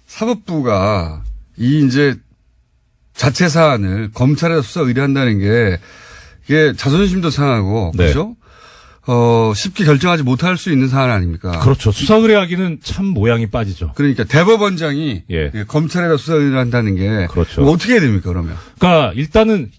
사법부가 이 이제 자체 사안을 검찰에 수사 의뢰한다는 게 이게 자존심도 상하고 네. 그렇죠? 쉽게 결정하지 못할 수 있는 사안 아닙니까? 그렇죠. 수사 의뢰하기는 참 모양이 빠지죠. 그러니까 대법원장이 예. 검찰에다 수사 의뢰를 한다는 게 그렇죠. 뭐 어떻게 해야 됩니까 그러면? 그러니까 일단은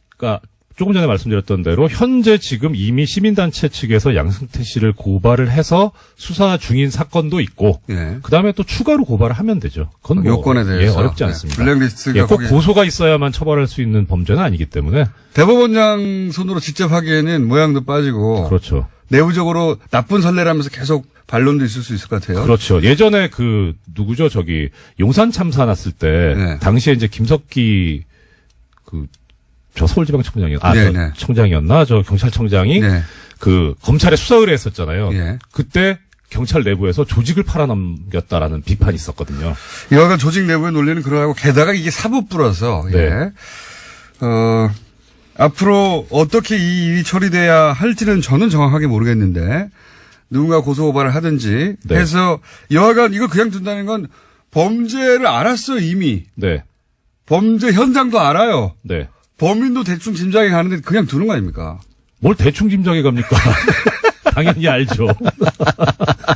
조금 전에 말씀드렸던 대로 현재 지금 이미 시민단체 측에서 양승태 씨를 고발을 해서 수사 중인 사건도 있고 예. 그다음에 또 추가로 고발을 하면 되죠. 그건 뭐 요건에 대해서 어렵지 않습니다. 블랙리스트가 꼭 거기 고소가 있어야만 처벌할 수 있는 범죄는 아니기 때문에 대법원장 손으로 직접 하기에는 모양도 빠지고 그렇죠. 내부적으로 나쁜 선례라면서 계속 반론도 있을 수 있을 것 같아요. 그렇죠. 예전에 누구죠? 용산 참사 났을 때 네. 당시에 이제 김석기 저 서울지방청장이었나? 네. 청장이었나? 저 경찰청장이 네. 검찰에 수사 의뢰했었잖아요. 예. 그때 경찰 내부에서 조직을 팔아넘겼다라는 비판이 있었거든요. 여하간 조직 내부의 논리는 그러하고 게다가 이게 사법부라서 네. 예. 앞으로 어떻게 이 일이 처리돼야 할지는 저는 정확하게 모르겠는데 누군가 고소고발을 하든지 네. 해서 여하간 이거 그냥 둔다는 건 범죄를 알았어요 이미. 네. 범죄 현장도 알아요. 네. 범인도 대충 짐작이 가는데 그냥 두는 거 아닙니까? 뭘 대충 짐작해 갑니까? 당연히 알죠.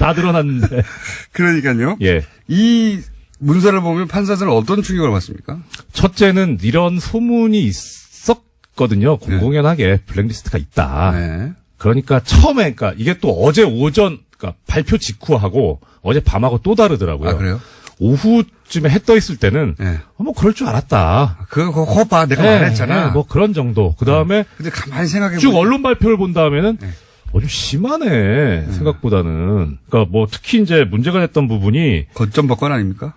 다 드러났는데. 그러니까요. 예. 이 문서를 보면 판사들은 어떤 충격을 받습니까? 첫째는 이런 소문이 있었거든요. 공공연하게 블랙리스트가 있다. 네. 그러니까 처음에, 이게 또 어제 오전, 발표 직후하고 어제 밤하고 또 다르더라고요. 아, 그래요? 오후쯤에 해 떠 있을 때는, 네. 뭐 그럴 줄 알았다. 그거 봐. 내가 말했잖아. 뭐 그런 정도. 그 다음에 근데 가만히 생각해 쭉 언론 발표를 본 다음에는, 네. 좀 심하네, 생각보다는. 그러니까 뭐 특히 이제 문제가 됐던 부분이, 거점법관 아닙니까?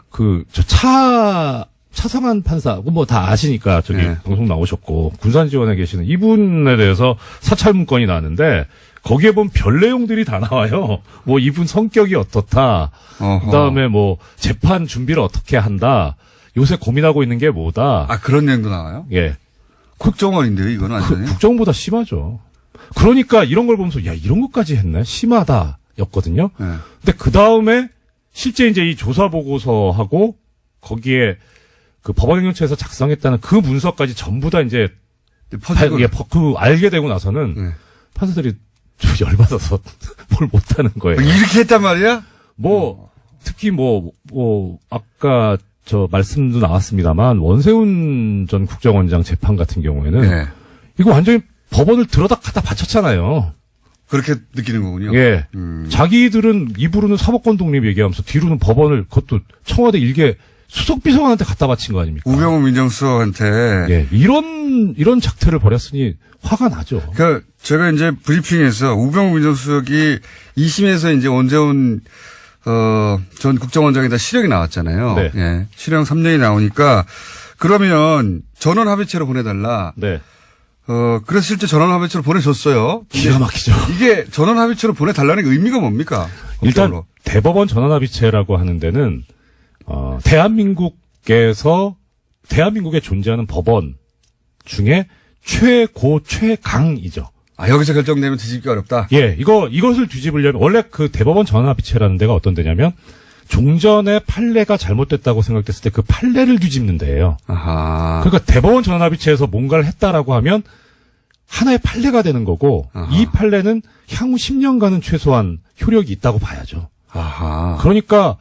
차상한 판사, 뭐 다 아시니까 네. 방송 나오셨고, 군산지원에 계시는 이분에 대해서 사찰 문건이 나왔는데, 거기에 보면 별 내용들이 다 나와요. 뭐 이분 성격이 어떻다. 그 다음에 뭐 재판 준비를 어떻게 한다. 요새 고민하고 있는 게 뭐다. 아, 그런 내용도 나와요? 예. 국정원인데요, 이거는 완전히. 국정보다 심하죠. 그러니까 이런 걸 보면서, 야, 이런 것까지 했네? 심하다. 였거든요. 네. 근데 그 다음에 실제 이제 이 조사 보고서하고 거기에 법원행정처에서 작성했다는 그 문서까지 전부 다 이제 알게 되고 나서는 네. 판사들이 좀 열받아서 뭘 못하는 거예요. 이렇게 했단 말이야? 특히 아까 말씀도 나왔습니다만 원세훈 전 국정원장 재판 같은 경우에는 네. 이거 완전히 법원을 들어다 갖다 바쳤잖아요. 그렇게 느끼는 거군요. 예. 자기들은 입으로는 사법권 독립 얘기하면서 뒤로는 법원을 그것도 청와대 일개 수석비서관한테 갖다 바친 거 아닙니까? 우병우 민정수석한테. 예. 이런 작태를 벌였으니 화가 나죠. 그러니까 제가 이제 브리핑에서 우병우 민정수석이 2심에서 이제 원세훈 전 국정원장에다 실형이 나왔잖아요. 네. 예. 실형 3년이 나오니까 그러면 전원 합의체로 보내달라. 네. 그래서 실제 전원 합의체로 보내줬어요. 기가 막히죠. 이게 전원 합의체로 보내달라는 게 의미가 뭡니까? 일단 법적으로. 대법원 전원합의체라고 하는 데는 대한민국에 존재하는 법원 중에 최고 최강이죠. 아, 여기서 결정되면 뒤집기 어렵다? 예, 이것을 뒤집으려면, 원래 대법원 전원합의체라는 데가 어떤 데냐면, 종전에 판례가 잘못됐다고 생각됐을 때 그 판례를 뒤집는 데예요. 아하. 그러니까 대법원 전원합의체에서 뭔가를 했다라고 하면, 하나의 판례가 되는 거고, 아하. 이 판례는 향후 10년간은 최소한 효력이 있다고 봐야죠. 아하. 그러니까,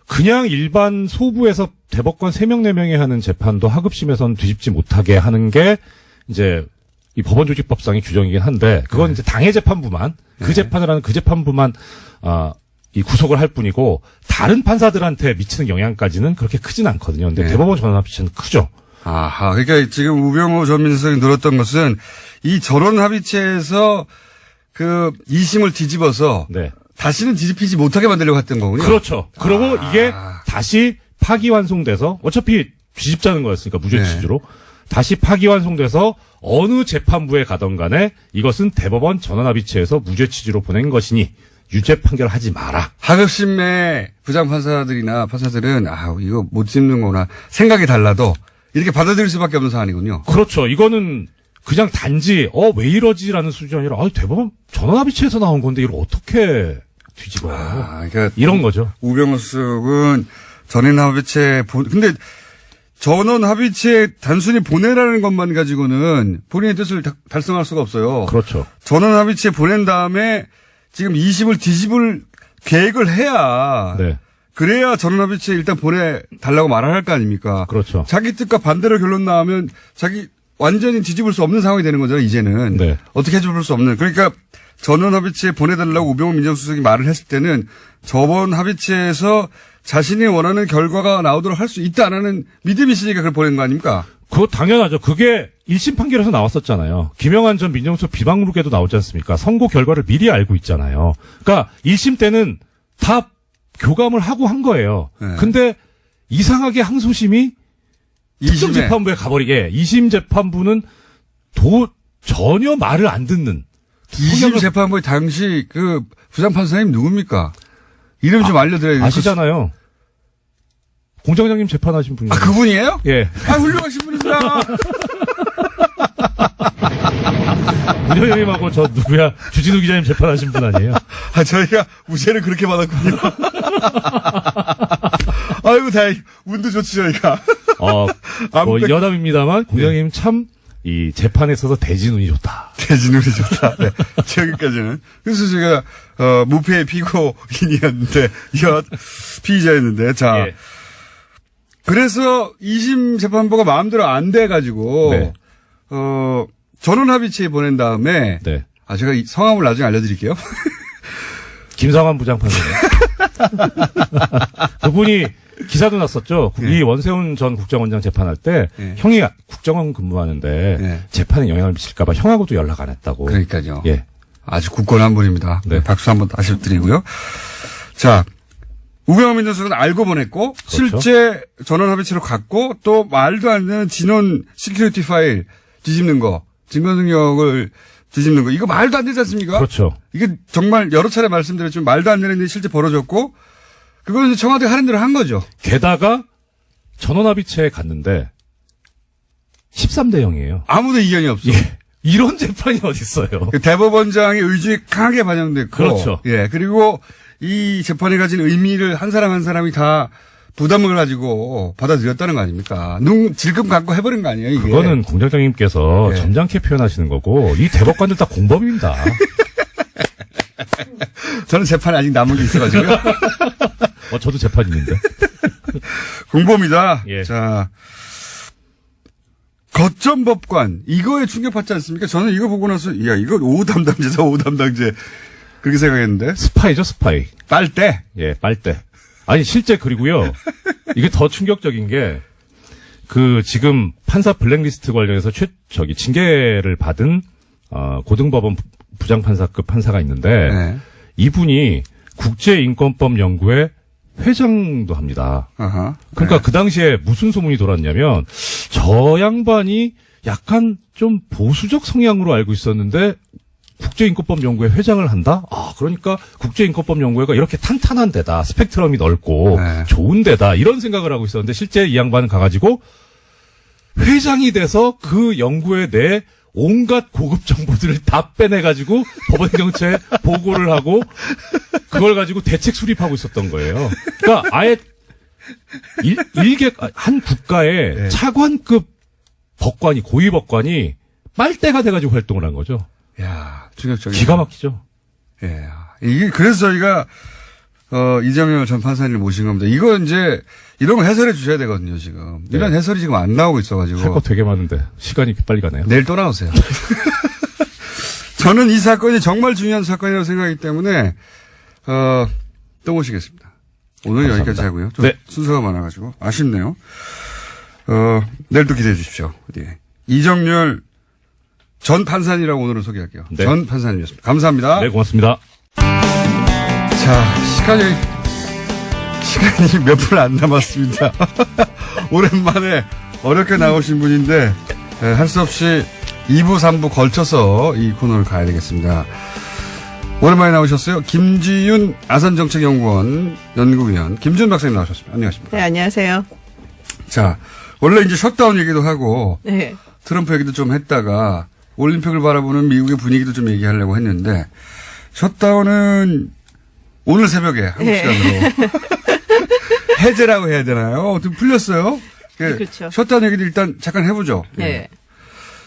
그냥 일반 소부에서 대법관 3명, 4명이 하는 재판도 하급심에서는 뒤집지 못하게 하는 게, 이제, 이 법원조직법상의 규정이긴 한데, 그건 이제 당해 재판부만, 그 재판을 하는 그 재판부만, 이 구속을 할 뿐이고, 다른 판사들한테 미치는 영향까지는 그렇게 크진 않거든요. 근데 대법원 전원합의체는 크죠. 아하. 그러니까 지금 우병우 전 민정수석이 늘었던 것은 이 전원합의체에서 2심을 뒤집어서 네. 다시는 뒤집히지 못하게 만들려고 했던 거군요. 그렇죠. 그리고 이게 다시 파기환송돼서, 어차피 뒤집자는 거였으니까, 무죄 네. 취지로. 다시 파기환송돼서 어느 재판부에 가던 간에 이것은 대법원 전원합의체에서 무죄 취지로 보낸 것이니 유죄 판결하지 마라. 하급심의 부장판사들이나 판사들은 이거 못 짚는구나 생각이 달라도 이렇게 받아들일 수밖에 없는 사안이군요. 그렇죠. 이거는 그냥 단지 왜 이러지라는 수준이 아니라 대법원 전원합의체에서 나온 건데 이걸 어떻게 뒤집어요. 그러니까 이런 거죠. 우병우 수석은 전원합의체 근데 전원 합의체에 단순히 보내라는 것만 가지고는 본인의 뜻을 달성할 수가 없어요. 그렇죠. 전원 합의체에 보낸 다음에 지금 20을 뒤집을 계획을 해야 네. 그래야 전원합의체 일단 보내달라고 말을 할 거 아닙니까? 그렇죠. 자기 뜻과 반대로 결론 나오면 자기 완전히 뒤집을 수 없는 상황이 되는 거잖아요, 이제는. 네. 어떻게 해줄 수 없는. 그러니까 전원합의체에 보내달라고 우병우 민정수석이 말을 했을 때는 저번 합의체에서 자신이 원하는 결과가 나오도록 할 수 있다 안 하는 믿음이 있으니까 그걸 보낸 거 아닙니까? 그거 당연하죠. 그게 1심 판결에서 나왔었잖아요. 김영한 전 민정수석 비방록에도 나오지 않습니까? 선고 결과를 미리 알고 있잖아요. 그러니까 1심 때는 다 교감을 하고 한 거예요. 네. 근데 이상하게 항소심이 특정 2심에. 재판부에 가버리게 2심 재판부는 전혀 말을 안 듣는 2심 재판부의 당시 그 부장판사님 누굽니까? 이름 좀 알려드려야 돼요. 아시잖아요. 공장장님 재판하신 분이에요. 아, 그분이에요? 예. 아, 훌륭하신 분이구나. 문현영님하고 저 누구야 주진우 기자님 재판하신 분 아니에요? 아, 저희가 무죄를 그렇게 받았군요. 아이고, 다행. 운도 좋지, 저희가. 여담입니다만 공장님 참 이 재판에 있어서 대진운이 좋다. 대진운이 좋다. 네. 여기까지는. 그래서 제가, 무패의 피고인이었는데, 피의자였는데, 자. 예. 그래서 2심 재판부가 마음대로 안 돼가지고, 네. 전원합의체에 보낸 다음에, 네. 아, 제가 이 성함을 나중에 알려드릴게요. 김상환 부장판사님. 그분이 기사도 났었죠. 네. 이 원세훈 전 국정원장 재판할 때 네. 형이 국정원 근무하는데 네. 재판에 영향을 미칠까봐 형하고도 연락 안 했다고. 그러니까요. 예. 아주 굳건한 분입니다. 네. 박수 한번 다시 드리고요. 자, 우병우 민정수석은 알고 보냈고, 그렇죠. 실제 전원합의체로 갔고, 또 말도 안 되는 진원 시큐리티 파일 뒤집는 거, 증거 능력을 뒤집는 거, 이거 말도 안 되지 않습니까? 그렇죠. 이게 정말 여러 차례 말씀드렸지만 말도 안 되는 일이 실제 벌어졌고, 그걸 청와대가 하는 대로 한 거죠. 게다가 전원합의체에 갔는데 13대 0이에요. 아무도 이견이 없어. 예. 이런 재판이 어딨어요. 대법원장의 의지가 강하게 반영됐고. 그렇죠. 예. 그리고 이 재판이 가진 의미를 한 사람 한 사람이 다 부담을 가지고 받아들였다는 거 아닙니까? 눈 질끔 감고 해버린 거 아니에요, 이게? 그거는 공장장님께서 예. 점잖게 표현하시는 거고 이 대법관들 다 공범입니다. 저는 재판이 아직 남은 게 있어가지고요. 저도 재판 있는데. 공범이다. 예. 자. 거점법관. 이거에 충격받지 않습니까? 저는 이거 보고 나서, 야, 이거 5담당제다, 5담당제. 그렇게 생각했는데. 스파이죠, 스파이. 빨대. 예, 빨대. 아니, 실제 그리고요. 이게 더 충격적인 게, 지금 판사 블랙리스트 관련해서 징계를 받은, 고등법원 부장판사급 판사가 있는데, 네. 이분이 국제인권법 연구회 회장도 합니다. 아하. 그러니까 네. 그 당시에 무슨 소문이 돌았냐면, 저 양반이 약간 좀 보수적 성향으로 알고 있었는데, 국제인권법 연구회 회장을 한다? 그러니까 국제인권법 연구회가 이렇게 탄탄한 데다, 스펙트럼이 넓고, 네. 좋은 데다, 이런 생각을 하고 있었는데, 실제 이 양반은 가가지고, 회장이 돼서 그 연구회 내 온갖 고급 정보들을 다 빼내가지고, 법원경찰에 보고를 하고, 그걸 가지고 대책 수립하고 있었던 거예요. 그러니까 아예, 한 국가의 네. 차관급 법관이, 고위 법관이 빨대가 돼가지고 활동을 한 거죠. 야, 충격적이야. 기가 막히죠. 예. 이게, 그래서 저희가, 이정열 전 판사님을 모신 겁니다. 이거 이제, 이런 거 해설해 주셔야 되거든요, 지금. 네. 이런 해설이 지금 안 나오고 있어가지고. 할 거 되게 많은데 시간이 이렇게 빨리 가네요. 내일 또 나오세요. 저는 이 사건이 정말 중요한 사건이라고 생각하기 때문에, 또 모시겠습니다. 오늘 감사합니다. 여기까지 하고요. 좀 네. 순서가 많아가지고. 아쉽네요. 내일 또 기대해 주십시오. 예. 이정열 전 판사님이라고 오늘은 소개할게요. 네. 전 판사님이었습니다. 감사합니다. 네, 고맙습니다. 자, 시간이 몇 분 안 남았습니다. 오랜만에 어렵게 나오신 분인데, 할 수 없이 2부, 3부 걸쳐서 이 코너를 가야 되겠습니다. 오랜만에 나오셨어요. 김지윤 아산정책연구원 연구위원 김지윤 박사님 나오셨습니다. 안녕하십니까. 네, 안녕하세요. 자, 원래 이제 셧다운 얘기도 하고, 네. 트럼프 얘기도 좀 했다가, 올림픽을 바라보는 미국의 분위기도 좀 얘기하려고 했는데, 셧다운은 오늘 새벽에 한국 네. 시간으로 해제라고 해야 되나요? 좀 풀렸어요? 그렇죠. 셧다운 얘기를 일단 잠깐 해보죠. 네.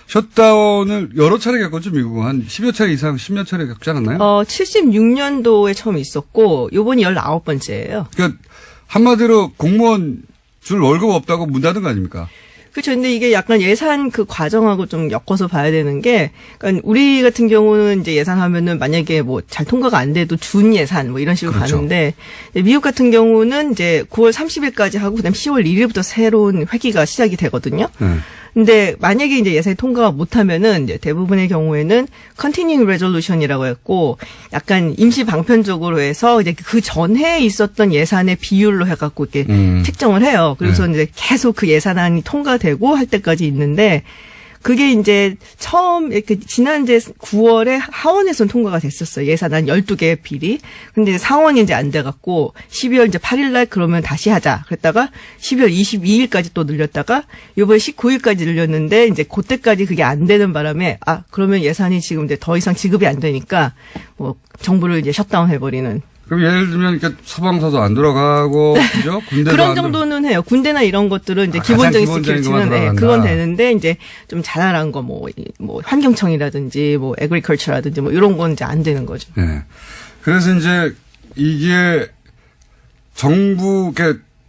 셧다운을 여러 차례 겪었죠, 미국은. 한 10여 차례 이상, 10여 차례 겪지 않았나요? 76년도에 처음 있었고, 요번이 19번째예요. 그러니까 한마디로 공무원 줄 월급 없다고 문 닫은 거 아닙니까? 그렇죠. 근데 이게 약간 예산 그 과정하고 좀 엮어서 봐야 되는 게, 그러니까 우리 같은 경우는 이제 예산하면은 만약에 뭐 잘 통과가 안 돼도 준 예산 뭐 이런 식으로 그렇죠. 가는데, 미국 같은 경우는 이제 9월 30일까지 하고 그다음 10월 1일부터 새로운 회기가 시작이 되거든요. 근데 만약에 이제 예산이 통과가 못하면은 이제 대부분의 경우에는 continuing resolution이라고 했고 약간 임시 방편적으로 해서 이제 그 전에 있었던 예산의 비율로 해갖고 이렇게 책정을 해요. 그래서 이제 계속 그 예산안이 통과되고 할 때까지 있는데 그게 이제 처음 이렇게 지난 이제 9월에 하원에서는 통과가 됐었어요. 예산안 12개 비리. 근데 이제 상원이 이제 안 돼갖고 12월 이제 8일 날 그러면 다시 하자. 그랬다가 12월 22일까지 또 늘렸다가 요번에 19일까지 늘렸는데 이제 그때까지 그게 안 되는 바람에 그러면 예산이 지금 이제 더 이상 지급이 안 되니까 뭐 정부를 이제 셧다운 해버리는. 그럼 예를 들면 소방서도 안 돌아가고 그죠? 군대도 그런 정도는 해요. 군대나 이런 것들은 이제 기본적인 스킬치는 그건 되는데 이제 좀 자잘한 거 뭐 환경청이라든지 뭐 에그리컬처라든지 뭐 이런 건 이제 안 되는 거죠. 네. 그래서 이제 이게 정부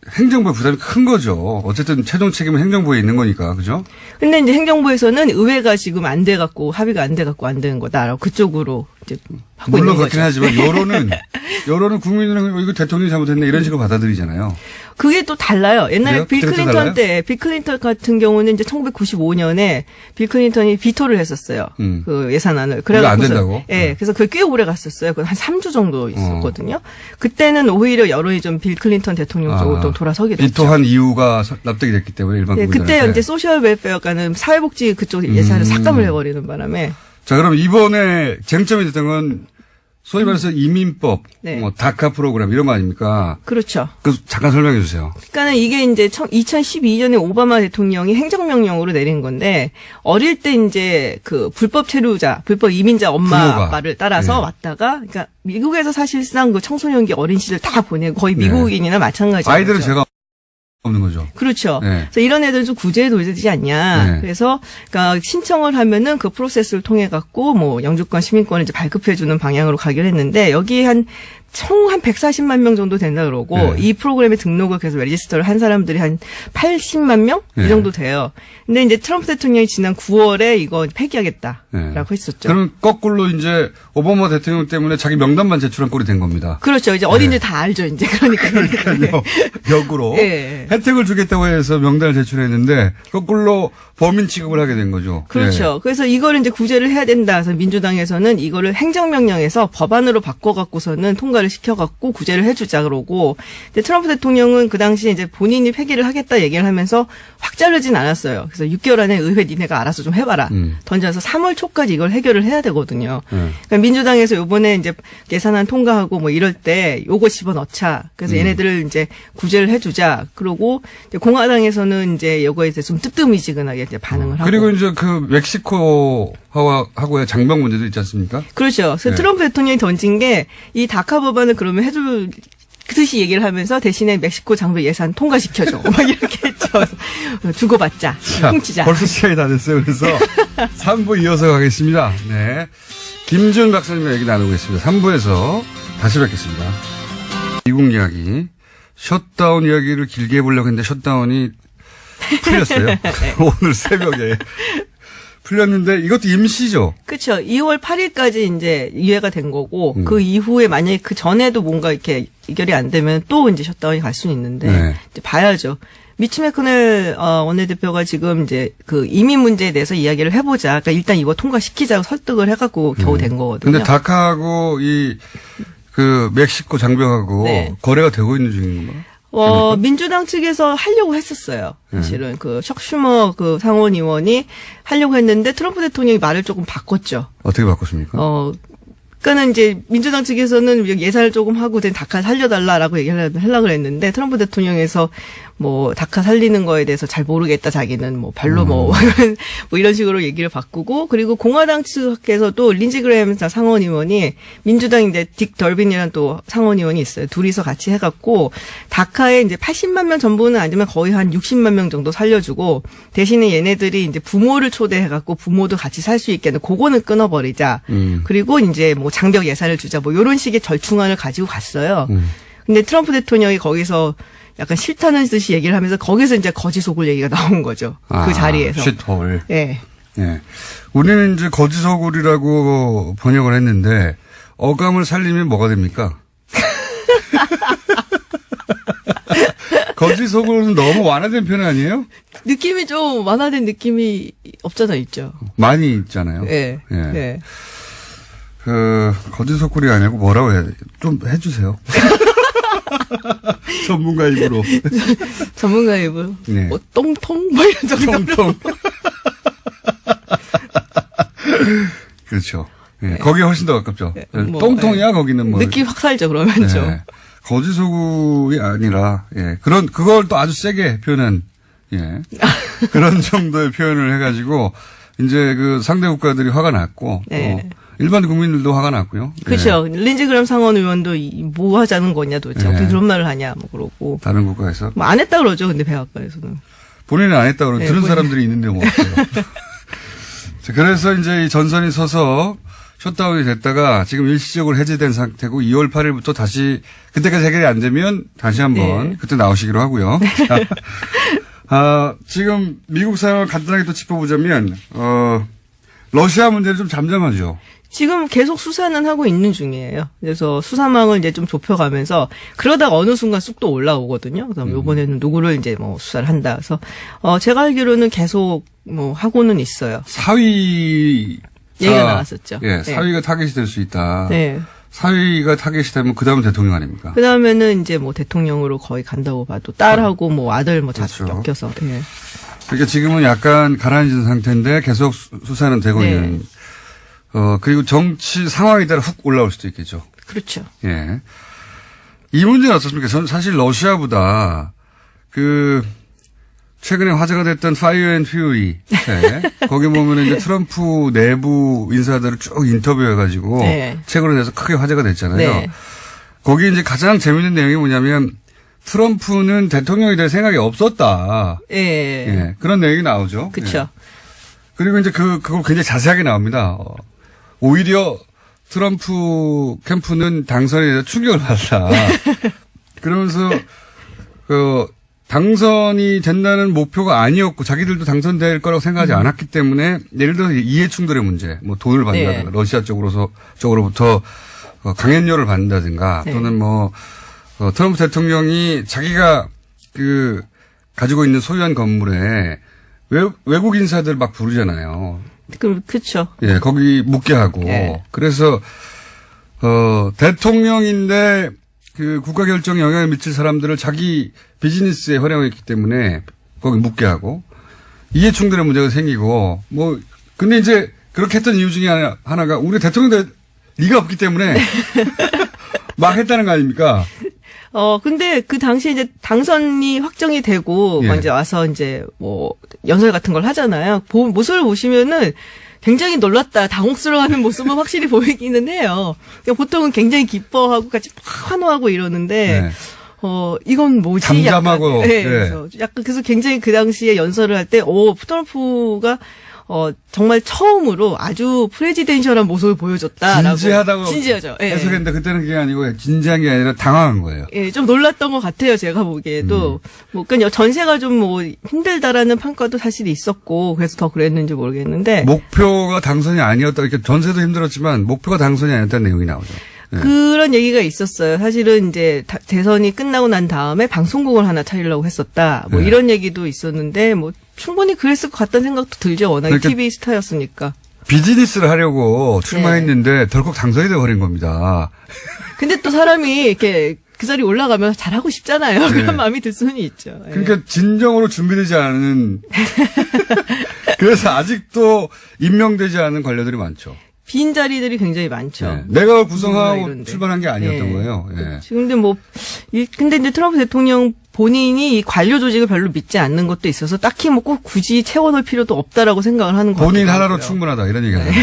행정부의 부담이 큰 거죠. 어쨌든 최종 책임은 행정부에 있는 거니까, 그죠? 근데 이제 행정부에서는 의회가 지금 안 돼갖고 합의가 안 돼갖고 안 되는 거다라고 그쪽으로 이제 하고 있는 거죠. 물론 그렇긴 하지만 여론은 국민은 이거 대통령이 잘못했네 이런 식으로 받아들이잖아요. 그게 또 달라요. 옛날에 그래요? 빌 클린턴 때, 빌 클린턴 같은 경우는 이제 1995년에 빌 클린턴이 비토를 했었어요. 그 예산안을. 그래서 안 된다고? 예. 그래서 그게 꽤 오래 갔었어요. 그건 한 3주 정도 있었거든요. 그때는 오히려 여론이 좀 빌 클린턴 대통령 쪽으로 또 돌아서게 됐죠. 비토한 이유가 납득이 됐기 때문에 일반 국민들한테. 그때 이제 소셜 웰페어가는 사회복지 그쪽 예산을 삭감을 해버리는 바람에. 자, 그럼 이번에 쟁점이 됐던 건 소위 말해서 이민법, 뭐 다카 프로그램 이런 거 아닙니까? 그렇죠. 잠깐 설명해 주세요. 그러니까는 이게 이제 2012년에 오바마 대통령이 행정명령으로 내린 건데 어릴 때 이제 그 불법 체류자, 불법 이민자 엄마 아빠를 따라서 왔다가 그러니까 미국에서 사실상 그 청소년기 어린 시절 다 보내고 거의 미국인이나 마찬가지예요. 아이들은 제가 없는 거죠. 그렇죠. 그래서 이런 애들 좀 구제에 도전되지 않냐. 그래서 그러니까 신청을 하면은 그 프로세스를 통해 갖고 뭐 영주권, 시민권을 이제 발급해 주는 방향으로 가기로 했는데 여기 총 한 140만 명 정도 된다 그러고 이 프로그램에 등록을 계속 레지스터를 한 사람들이 한 80만 명? 이 정도 돼요. 근데 이제 트럼프 대통령이 지난 9월에 이거 폐기하겠다라고 했었죠. 그럼 거꾸로 이제 오바마 대통령 때문에 자기 명단만 제출한 꼴이 된 겁니다. 그렇죠. 이제 어딘지 다 알죠. 이제 그러니까요. 역으로 혜택을 주겠다고 해서 명단을 제출했는데 거꾸로 범인 취급을 하게 된 거죠. 그렇죠. 그래서 이거를 이제 구제를 해야 된다. 그래서 민주당에서는 이거를 행정명령에서 법안으로 바꿔갖고서는 통과를 시켜갖고 구제를 해주자 그러고, 근데 트럼프 대통령은 그 당시에 이제 본인이 폐기를 하겠다 얘기를 하면서 확 자르진 않았어요. 그래서 6개월 안에 의회 니네가 알아서 좀 해봐라. 던져서 3월 초까지 이걸 해결을 해야 되거든요. 그러니까 민주당에서 요번에 이제 예산안 통과하고 뭐 이럴 때 요거 집어넣자. 그래서 얘네들을 이제 구제를 해주자. 그러고 이제 공화당에서는 이제 요거에 대해서 좀 뜨뜻미지근하게 이제 반응을 하고. 그리고 이제 그 멕시코하고의 장벽 문제도 있지 않습니까? 그렇죠. 그래서 트럼프 대통령이 던진 게 이 다카 법안을 그러면 해줄 듯이 얘기를 하면서 대신에 멕시코 장벽 예산 통과시켜줘. 막 이렇게 했죠. 주고받자. 훔치자. 벌써 시간이 다 됐어요. 그래서 3부 이어서 가겠습니다. 네. 김준 박사님과 얘기 나누겠습니다. 3부에서 다시 뵙겠습니다. 미국 이야기. 셧다운 이야기를 길게 해보려고 했는데 셧다운이 풀렸어요. 오늘 새벽에. 풀렸는데 이것도 임시죠? 그렇죠. 2월 8일까지 이제 이해가 된 거고 그 이후에 만약에 그 전에도 뭔가 이렇게 이결이 안 되면 또 이제 셧다운이 갈 수는 있는데 이제 봐야죠. 미치 매코넬 원내대표가 지금 이제 그 이민 문제에 대해서 이야기를 해보자. 그러니까 일단 이거 통과시키자고 설득을 해갖고 겨우 된 거거든요. 근데 다카하고 그 멕시코 장벽하고 거래가 되고 있는 중인 건가요? 민주당 측에서 하려고 했었어요. 사실은 그 척슈머 그 상원 의원이 하려고 했는데 트럼프 대통령이 말을 조금 바꿨죠. 어떻게 바꿨습니까? 그러니까는 이제 민주당 측에서는 예산을 조금 하고 다카 살려달라라고 얘기를 하려고 했는데 트럼프 대통령에서 뭐 다카 살리는 거에 대해서 잘 모르겠다 자기는 뭐 별로 뭐 이런 식으로 얘기를 바꾸고 그리고 공화당 측에서도 린지 그레이엄 상원 의원이 민주당 이제 딕 덜빈이라는 또 상원 의원이 있어요. 둘이서 같이 해갖고 다카에 이제 80만 명 전부는 아니지만 거의 한 60만 명 정도 살려주고 대신에 얘네들이 이제 부모를 초대해갖고 부모도 같이 살 수 있게 하는 그거는 끊어버리자. 그리고 이제 뭐 장벽 예산을 주자 뭐 이런 식의 절충안을 가지고 갔어요. 근데 트럼프 대통령이 거기서 약간 싫다는 듯이 얘기를 하면서 거기서 이제 거지 소굴 얘기가 나온 거죠. 그 자리에서. 쉿홀. 예. 예. 우리는 이제 거지 소굴이라고 번역을 했는데 어감을 살리면 뭐가 됩니까? 거지 소굴은 너무 완화된 표현 아니에요? 느낌이 좀 완화된 느낌이 없잖아 있죠. 많이 있잖아요. 예. 예. 예. 거지 소굴이 아니고 뭐라고 해야 돼? 좀 해주세요. 전문가 입으로. 전문가 입으로. 네. 뭐 똥통 뭐 이런 정도로. 똥통. 그렇죠. 예. 거기에 훨씬 더 가깝죠. 뭐, 똥통이야 거기는 뭐. 느낌 확 살죠 그러면 좀. 네. 거지 소굴이 아니라 그걸 또 아주 세게 표현한 그런 정도의 표현을 해가지고 이제 그 상대 국가들이 화가 났고 네. 일반 국민들도 화가 났고요. 그렇죠. 린지 그램 상원 의원도 뭐 하자는 거냐 도대체 어떻게 그런 말을 하냐 뭐 그러고. 다른 국가에서 뭐 안 했다 그러죠. 근데 백악관에서는. 본인은 안 했다 그러고 들은 본인. 사람들이 있는데 뭐 어때요. 그래서 이제 이 전선이 서서 셧다운이 됐다가 지금 일시적으로 해제된 상태고 2월 8일부터 다시 그때까지 해결이 안 되면 다시 한번 그때 나오시기로 하고요. 지금 미국 상황을 간단하게 또 짚어보자면 러시아 문제는 좀 잠잠하죠. 지금 계속 수사는 하고 있는 중이에요. 그래서 수사망을 이제 좀 좁혀가면서 그러다가 어느 순간 쑥 또 올라오거든요. 그래서 이번에는 누구를 이제 뭐 수사를 한다. 그래서 제가 알기로는 계속 뭐 하고는 있어요. 사위 얘기가 나왔었죠. 예, 사위가 타겟이 될 수 있다. 네. 사위가 타겟이 되면 그 다음 대통령 아닙니까? 그 다음에는 이제 뭐 대통령으로 거의 간다고 봐도 딸하고 뭐 아들 뭐 자식 그렇죠. 엮여서. 예. 그러니까 지금은 약간 가라앉은 상태인데 계속 수사는 되고 네. 있는. 그리고 정치 상황에 따라 훅 올라올 수도 있겠죠. 그렇죠. 예. 이 문제는 어떻습니까? 저는 사실 러시아보다 최근에 화제가 됐던 파이어 앤 퓨리. 거기 보면 이제 트럼프 내부 인사들을 쭉 인터뷰해가지고 네. 책으로 내서 크게 화제가 됐잖아요. 네. 거기 이제 가장 재밌는 내용이 뭐냐면 트럼프는 대통령이 될 생각이 없었다. 예. 예. 그런 내용이 나오죠. 그렇죠. 예. 그리고 이제 그걸 굉장히 자세하게 나옵니다. 오히려 트럼프 캠프는 당선에 대해서 충격을 받았다. 그러면서 당선이 된다는 목표가 아니었고 자기들도 당선될 거라고 생각하지 않았기 때문에 예를 들어서 이해 충돌의 문제, 뭐 돈을 받는다든가 러시아 쪽으로부터 강연료를 받는다든가 또는 뭐 트럼프 대통령이 자기가 가지고 있는 소유한 건물에 외국 인사들 막 부르잖아요. 그렇죠. 예, 거기 묵게 하고. 예. 그래서 대통령인데 국가 결정에 영향을 미칠 사람들을 자기 비즈니스에 활용했기 때문에 거기 묵게 하고 이해 충돌의 문제가 생기고 근데 이제 그렇게 했던 이유 중에 하나가 우리 대통령 될 리가 없기 때문에 막 했다는 거 아닙니까? 근데 그 당시에 이제 당선이 확정이 되고 이제 와서 이제 뭐 연설 같은 걸 하잖아요. 모습을 보시면은 굉장히 놀랐다, 당혹스러워하는 모습은 확실히 보이기는 해요. 그러니까 보통은 굉장히 기뻐하고 같이 환호하고 이러는데 이건 뭐지? 잠잠하고. 약간, 그래서 굉장히 그 당시에 연설을 할 때, 트럼프가 정말 처음으로 아주 프레지덴셜한 모습을 보여줬다라고. 진지하다고. 진지하죠. 예. 해석했는데 그때는 그게 아니고 진지한 게 아니라 당황한 거예요. 예, 좀 놀랐던 것 같아요. 제가 보기에도. 그러니까 전세가 좀 힘들다라는 평가도 사실 있었고, 그래서 더 그랬는지 모르겠는데. 목표가 당선이 아니었다. 이렇게 전세도 힘들었지만 목표가 당선이 아니었다는 내용이 나오죠. 네. 그런 얘기가 있었어요. 사실은 이제 대선이 끝나고 난 다음에 방송국을 하나 차리려고 했었다. 이런 얘기도 있었는데 충분히 그랬을 것 같다는 생각도 들죠. 워낙에 그러니까 TV 스타였으니까. 비즈니스를 하려고 출마했는데 덜컥 당선이 돼버린 겁니다. 근데 또 사람이 이렇게 그 자리에 올라가면 잘하고 싶잖아요. 그런 마음이 들 수는 있죠. 그러니까 진정으로 준비되지 않은 그래서 아직도 임명되지 않은 관료들이 많죠. 빈 자리들이 굉장히 많죠. 내가 구성하고 출발한 게 아니었던 거예요. 지금 근데 근데 이제 트럼프 대통령 본인이 이 관료 조직을 별로 믿지 않는 것도 있어서 딱히 뭐 꼭 굳이 채워넣을 필요도 없다라고 생각을 하는 것 같아요. 본인 하나로 충분하다 이런 얘기가 나요.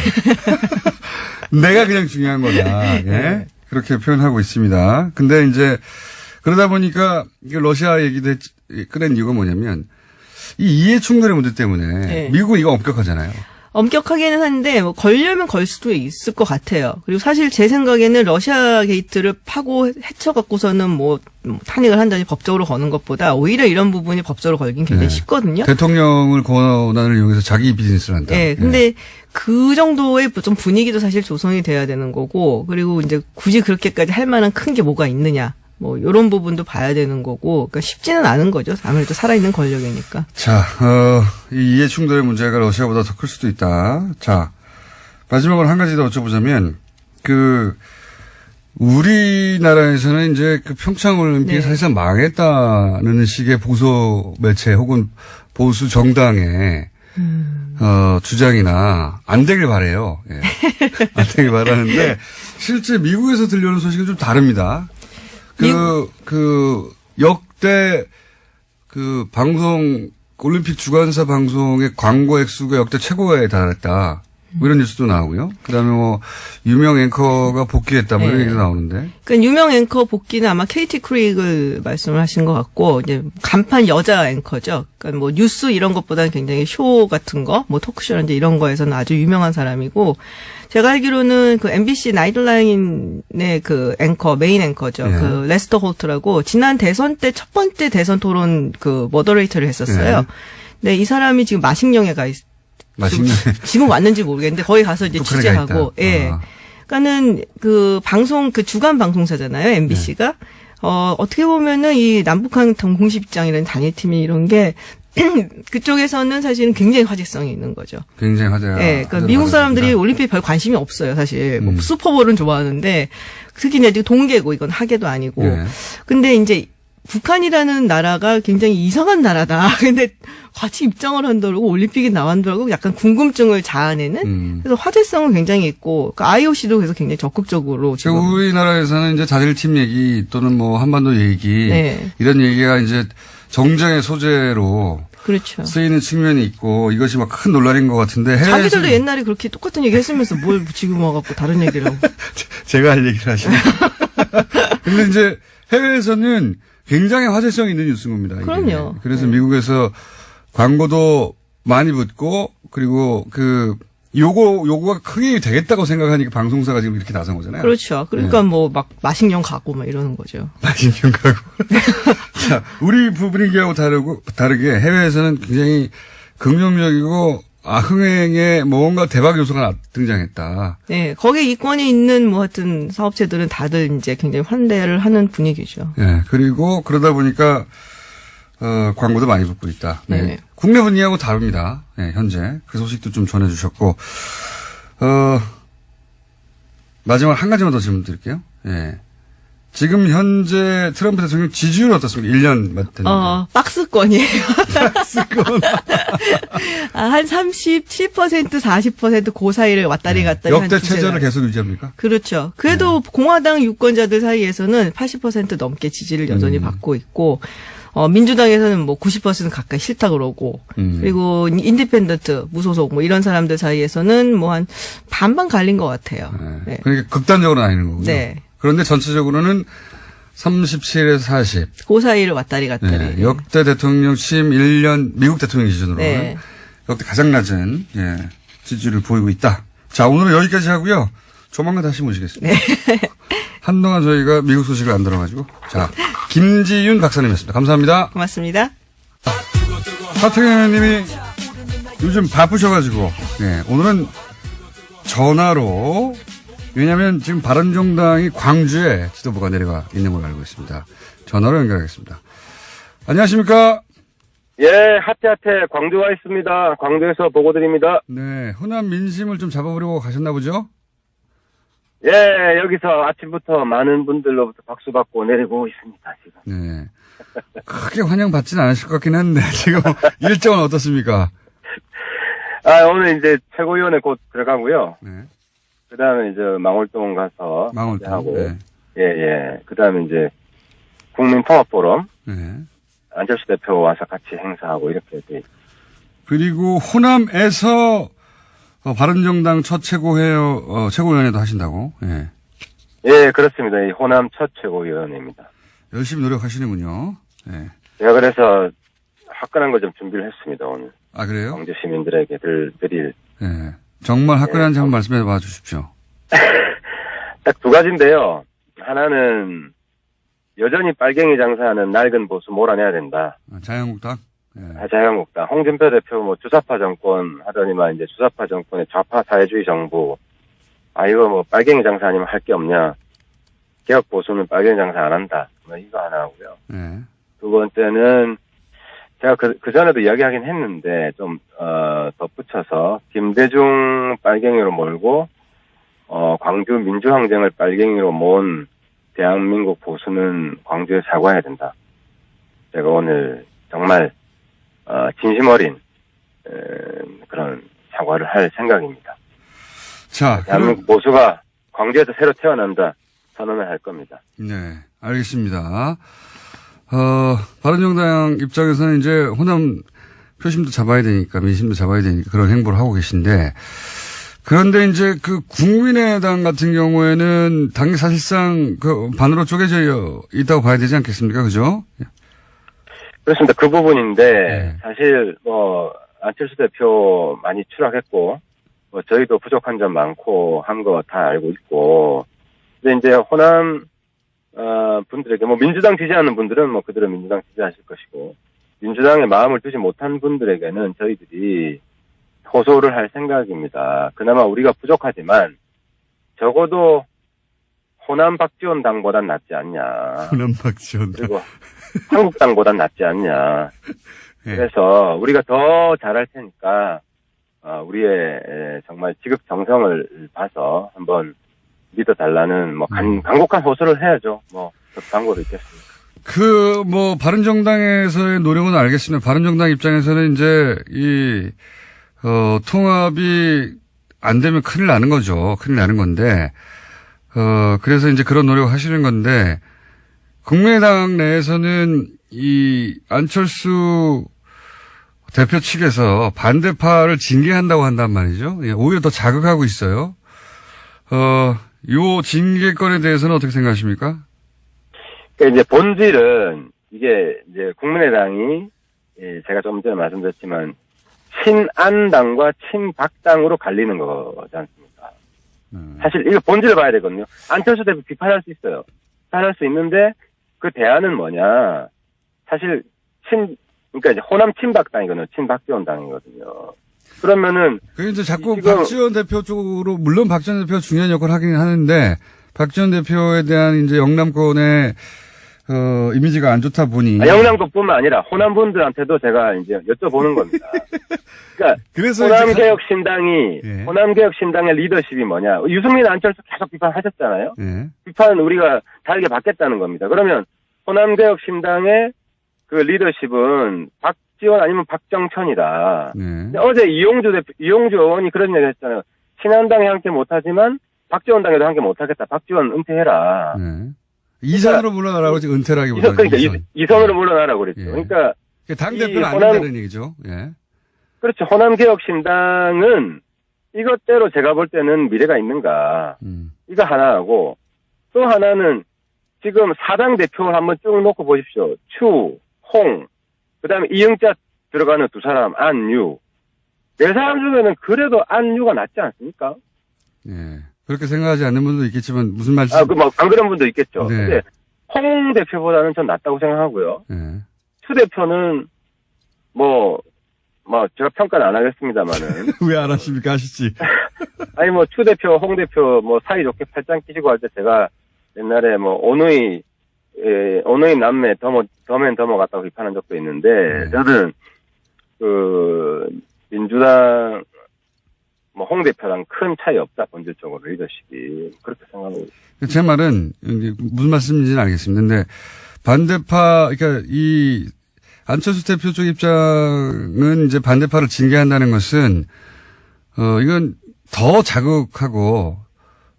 내가 그냥 중요한 거다. 예? 네. 그렇게 표현하고 있습니다. 근데 이제 그러다 보니까 이게 러시아 얘기도 꺼낸 이유가 뭐냐면 이 이해 충돌의 문제 때문에 네. 미국은 이거 엄격하잖아요. 엄격하게는 한데 뭐 걸려면 걸 수도 있을 것 같아요. 그리고 사실 제 생각에는 러시아 게이트를 파고 헤쳐갖고서는 뭐 탄핵을 한다니 법적으로 거는 것보다 오히려 이런 부분이 법적으로 걸긴 굉장히 네. 쉽거든요. 대통령을 권한을 이용해서 자기 비즈니스를 한다. 네, 근데 그 정도의 좀 분위기도 사실 조성이 돼야 되는 거고, 그리고 이제 굳이 그렇게까지 할 만한 큰 게 뭐가 있느냐, 뭐 이런 부분도 봐야 되는 거고, 그러니까 쉽지는 않은 거죠. 아무래도 살아있는 권력이니까. 자, 이 이해 충돌의 문제가 러시아보다 더 클 수도 있다. 자, 마지막으로 한 가지 더 여쭤보자면, 우리나라에서는 이제 평창 올림픽이 네. 사실상 망했다는 식의 보수 매체 혹은 보수 정당의 주장이나 안 되길 바래요. 예. 안 되길 바라는데 실제 미국에서 들려오는 소식은 좀 다릅니다. 역대 방송 올림픽 주관사 방송의 광고 액수가 역대 최고에 달했다. 뭐 이런 뉴스도 나오고요. 그다음에 뭐 유명 앵커가 복귀했다. 뭐 이런 네. 얘기도 나오는데. 그러니까 유명 앵커 복귀는 아마 케이티 크레이글 말씀을 하신 것 같고, 이제 간판 여자 앵커죠. 그러니까 뭐 뉴스 이런 것보다는 굉장히 쇼 같은 거, 뭐 토크쇼라든지 이런 거에서는 아주 유명한 사람이고, 제가 알기로는 그 MBC 나이트라인의 그 앵커, 메인 앵커죠. 네. 그 레스터 홀트라고 지난 대선 때 첫 번째 대선 토론 그 머더레이터를 했었어요. 네. 근데 이 사람이 지금 마식령에 가 맛있네. 지금 왔는지 모르겠는데 거기 가서 이제 북한에 취재하고, 가 있다. 예. 아. 그러니까는 그 방송 그 주간 방송사잖아요, MBC가. 네. 어떻게 보면은 이 남북한 공식장이라는 단일팀이 이런 게 그쪽에서는 사실은 굉장히 화제성이 있는 거죠. 굉장히 화제가. 예. 그러니까 미국 사람들이 올림픽 별 관심이 없어요, 사실. 뭐 슈퍼볼은 좋아하는데 특히 이제 동계고 이건 하계도 아니고. 네. 근데 이제 북한이라는 나라가 굉장히 이상한 나라다. 근데 같이 입장을 한다고 올림픽에 나간다고 약간 궁금증을 자아내는 그래서 화제성은 굉장히 있고 그러니까 IOC도 그래서 굉장히 적극적으로 지금 우리나라에서는 이제 자질팀 얘기 또는 뭐 한반도 얘기 네. 이런 얘기가 이제 정쟁의 소재로 그렇죠. 쓰이는 측면이 있고 이것이 막 큰 논란인 것 같은데 자기들도 옛날에 그렇게 똑같은 얘기 했으면서 뭘 지금 와갖고 다른 얘기를 하고. 제가 할 얘기를 하시네. 근데 이제 해외에서는 굉장히 화제성이 있는 뉴스인 겁니다. 이게. 그럼요. 그래서 미국에서 광고도 많이 붙고 그리고 요거가 크게 되겠다고 생각하니까 방송사가 지금 이렇게 나선 거잖아요. 그렇죠. 그러니까 뭐 막 마식령 가고 막 이러는 거죠. 맛있는 가고. 자, 우리 분위기하고 다르게 해외에서는 굉장히 긍정적이고 흥행에 뭔가 대박 요소가 등장했다. 네, 거기에 이권이 있는 뭐 하여튼 사업체들은 다들 이제 굉장히 환대를 하는 분위기죠. 예, 그리고 그러다 보니까 광고도 많이 붙고 있다. 네. 네네. 국내 분위기하고 다릅니다. 네, 현재 그 소식도 좀 전해주셨고 마지막 한 가지만 더 질문 드릴게요. 예. 지금 현재 트럼프 대통령 지지율은 어떻습니까? 1년 됐는데. 박스권이에요. 박스권. 한 37%, 40% 그 사이를 왔다리 갔다리 역대 한 두세 체제를 달. 계속 유지합니까? 그렇죠. 그래도 공화당 유권자들 사이에서는 80% 넘게 지지를 여전히 받고 있고, 민주당에서는 뭐 90% 가까이 싫다 그러고, 그리고 인디펜던트, 무소속 뭐 이런 사람들 사이에서는 뭐 한 반반 갈린 것 같아요. 네. 그러니까 극단적으로 나뉘는 거군요. 네. 그런데 전체적으로는 37에서 40. 그 사이를 왔다리 갔다리. 네. 역대 대통령 취임 1년 미국 대통령 기준으로는 네. 역대 가장 낮은 지지율을 보이고 있다. 자, 오늘은 여기까지 하고요. 조만간 다시 모시겠습니다. 네. 한동안 저희가 미국 소식을 안 들어가지고. 자, 김지윤 박사님이었습니다. 감사합니다. 고맙습니다. 하태경 님이 요즘 바쁘셔가지고 오늘은 전화로 왜냐하면 지금 바른정당이 광주에 지도부가 내려가 있는 걸로 알고 있습니다. 전화로 연결하겠습니다. 안녕하십니까? 예, 하태하태 광주 와 있습니다. 광주에서 보고 드립니다. 네, 흔한 민심을 좀 잡아보려고 가셨나 보죠? 예, 여기서 아침부터 많은 분들로부터 박수 받고 내리고 있습니다, 지금. 네. 크게 환영받지는 않으실 것 같긴 한데, 지금 일정은 어떻습니까? 오늘 이제 최고위원회 곧 들어가고요. 네. 그 다음에 이제 망월동 가서. 망월동. 하고. 네. 예. 그 다음에 이제 국민통합포럼. 네. 안철수 대표 와서 같이 행사하고 이렇게 돼. 그리고 호남에서 바른정당 첫 최고위원회도 하신다고? 예. 예, 그렇습니다. 이 호남 첫 최고위원회입니다. 열심히 노력하시는군요. 예. 제가 그래서 화끈한 거 좀 준비를 했습니다, 오늘. 아, 그래요? 광주 시민들에게 드릴. 예. 정말 화끈한지 한번 말씀해 봐 주십시오. 딱 두 가지인데요. 하나는 여전히 빨갱이 장사하는 낡은 보수 몰아내야 된다. 자유한국당? 예. 자유한국당. 홍준표 대표 뭐 주사파 정권 하더니만 이제 주사파 정권의 좌파 사회주의 정부. 아, 이거 뭐 빨갱이 장사 아니면 할 게 없냐. 개혁 보수는 빨갱이 장사 안 한다. 뭐 이거 하나 하고요. 예. 두 번째는 제가 그 전에도 이야기하긴 했는데 좀 덧붙여서 김대중 빨갱이로 몰고 광주 민주항쟁을 빨갱이로 모은 대한민국 보수는 광주에 사과해야 된다. 제가 오늘 정말 진심 어린 그런 사과를 할 생각입니다. 자, 대한민국 보수가 광주에서 새로 태어난다 선언을 할 겁니다. 네, 알겠습니다. 바른정당 입장에서는 이제 호남 표심도 잡아야 되니까, 민심도 잡아야 되니까 그런 행보를 하고 계신데, 그런데 이제 그 국민의당 같은 경우에는 당이 사실상 그 반으로 쪼개져 있다고 봐야 되지 않겠습니까? 그죠? 그렇습니다. 그 부분인데, 네. 사실 안철수 대표 많이 추락했고, 저희도 부족한 점 많고 한 거 다 알고 있고, 근데 이제 호남 분들에게 민주당 지지하는 분들은 그대로 민주당 지지하실 것이고 민주당에 마음을 두지 못한 분들에게는 저희들이 호소를 할 생각입니다. 그나마 우리가 부족하지만 적어도 호남 박지원 당보단 낫지 않냐. 호남 박지원 당. 그리고 한국당보단 낫지 않냐. 네. 그래서 우리가 더 잘할 테니까 우리의 정말 지극 정성을 봐서 한번 믿어달라는 간곡한 호소를 해야죠. 그 방법이 있겠습니까? 바른정당에서의 노력은 알겠습니다. 바른정당 입장에서는 이제 통합이 안 되면 큰일 나는 거죠. 큰일 나는 건데 그래서 이제 그런 노력을 하시는 건데 국민의당 내에서는 이 안철수 대표 측에서 반대파를 징계한다고 한단 말이죠. 오히려 더 자극하고 있어요. 요 징계권에 대해서는 어떻게 생각하십니까? 그러니까 이제 본질은 이게 이제 국민의당이 제가 좀 전에 말씀드렸지만 친안당과 친박당으로 갈리는 거지 않습니까? 사실 이거 본질을 봐야 되거든요. 안철수 대표 비판할 수 있어요. 비판할 수 있는데 그 대안은 뭐냐? 사실 그러니까 이제 호남 친박당이거든요. 친박지원 당이거든요. 그러면은. 이제 자꾸 박지원 대표 쪽으로, 물론 박지원 대표가 중요한 역할을 하긴 하는데, 박지원 대표에 대한 이제 영남권의, 이미지가 안 좋다 보니. 영남권뿐만 아니라 호남 분들한테도 제가 이제 여쭤보는 겁니다. 그러니까. 그래서 호남개혁신당이, 예. 호남개혁신당의 리더십이 뭐냐. 유승민 안철수 계속 비판하셨잖아요. 예. 비판은 우리가 다르게 받겠다는 겁니다. 그러면 호남개혁신당의 그 리더십은 박지원 아니면 박정천이다. 네. 어제 이용주 의원이 그런 얘기 했잖아요. 친한당에 함께 못하지만 박지원당에도 함께 못하겠다. 박지원 은퇴해라. 네. 이선으로 물러나라고 지금 은퇴라기보다. 그러니까 이선으로 물러나라고 그랬죠. 예. 그러니까 당대표는 안 된다는 얘기죠. 예. 그렇죠. 호남개혁신당은 이것대로 제가 볼 때는 미래가 있는가. 이거 하나하고 또 하나는 지금 사당 대표를 한번 쭉 놓고 보십시오. 추, 홍, 그 다음에 이영자 들어가는 두 사람, 안유. 네 사람 중에는 그래도 안유가 낫지 않습니까? 예. 그렇게 생각하지 않는 분도 있겠지만, 무슨 말씀? 안 그런 분도 있겠죠. 네. 근데 홍 대표보다는 전 낫다고 생각하고요. 예. 추 대표는 제가 평가는 안 하겠습니다만은. 왜 안 하십니까? 하시지. 아니, 추 대표, 홍 대표, 사이좋게 팔짱 끼시고 할 때 제가 옛날에 오노이 남매 더맨 갔다고 비판한 적도 있는데, 네. 저는, 민주당, 홍 대표랑 큰 차이 없다, 본질적으로 리더십이. 그렇게 생각합니다. 제 말은, 무슨 말씀인지는 알겠습니다. 근데, 반대파, 그러니까 안철수 대표 쪽 입장은 이제 반대파를 징계한다는 것은, 이건 더 자극하고,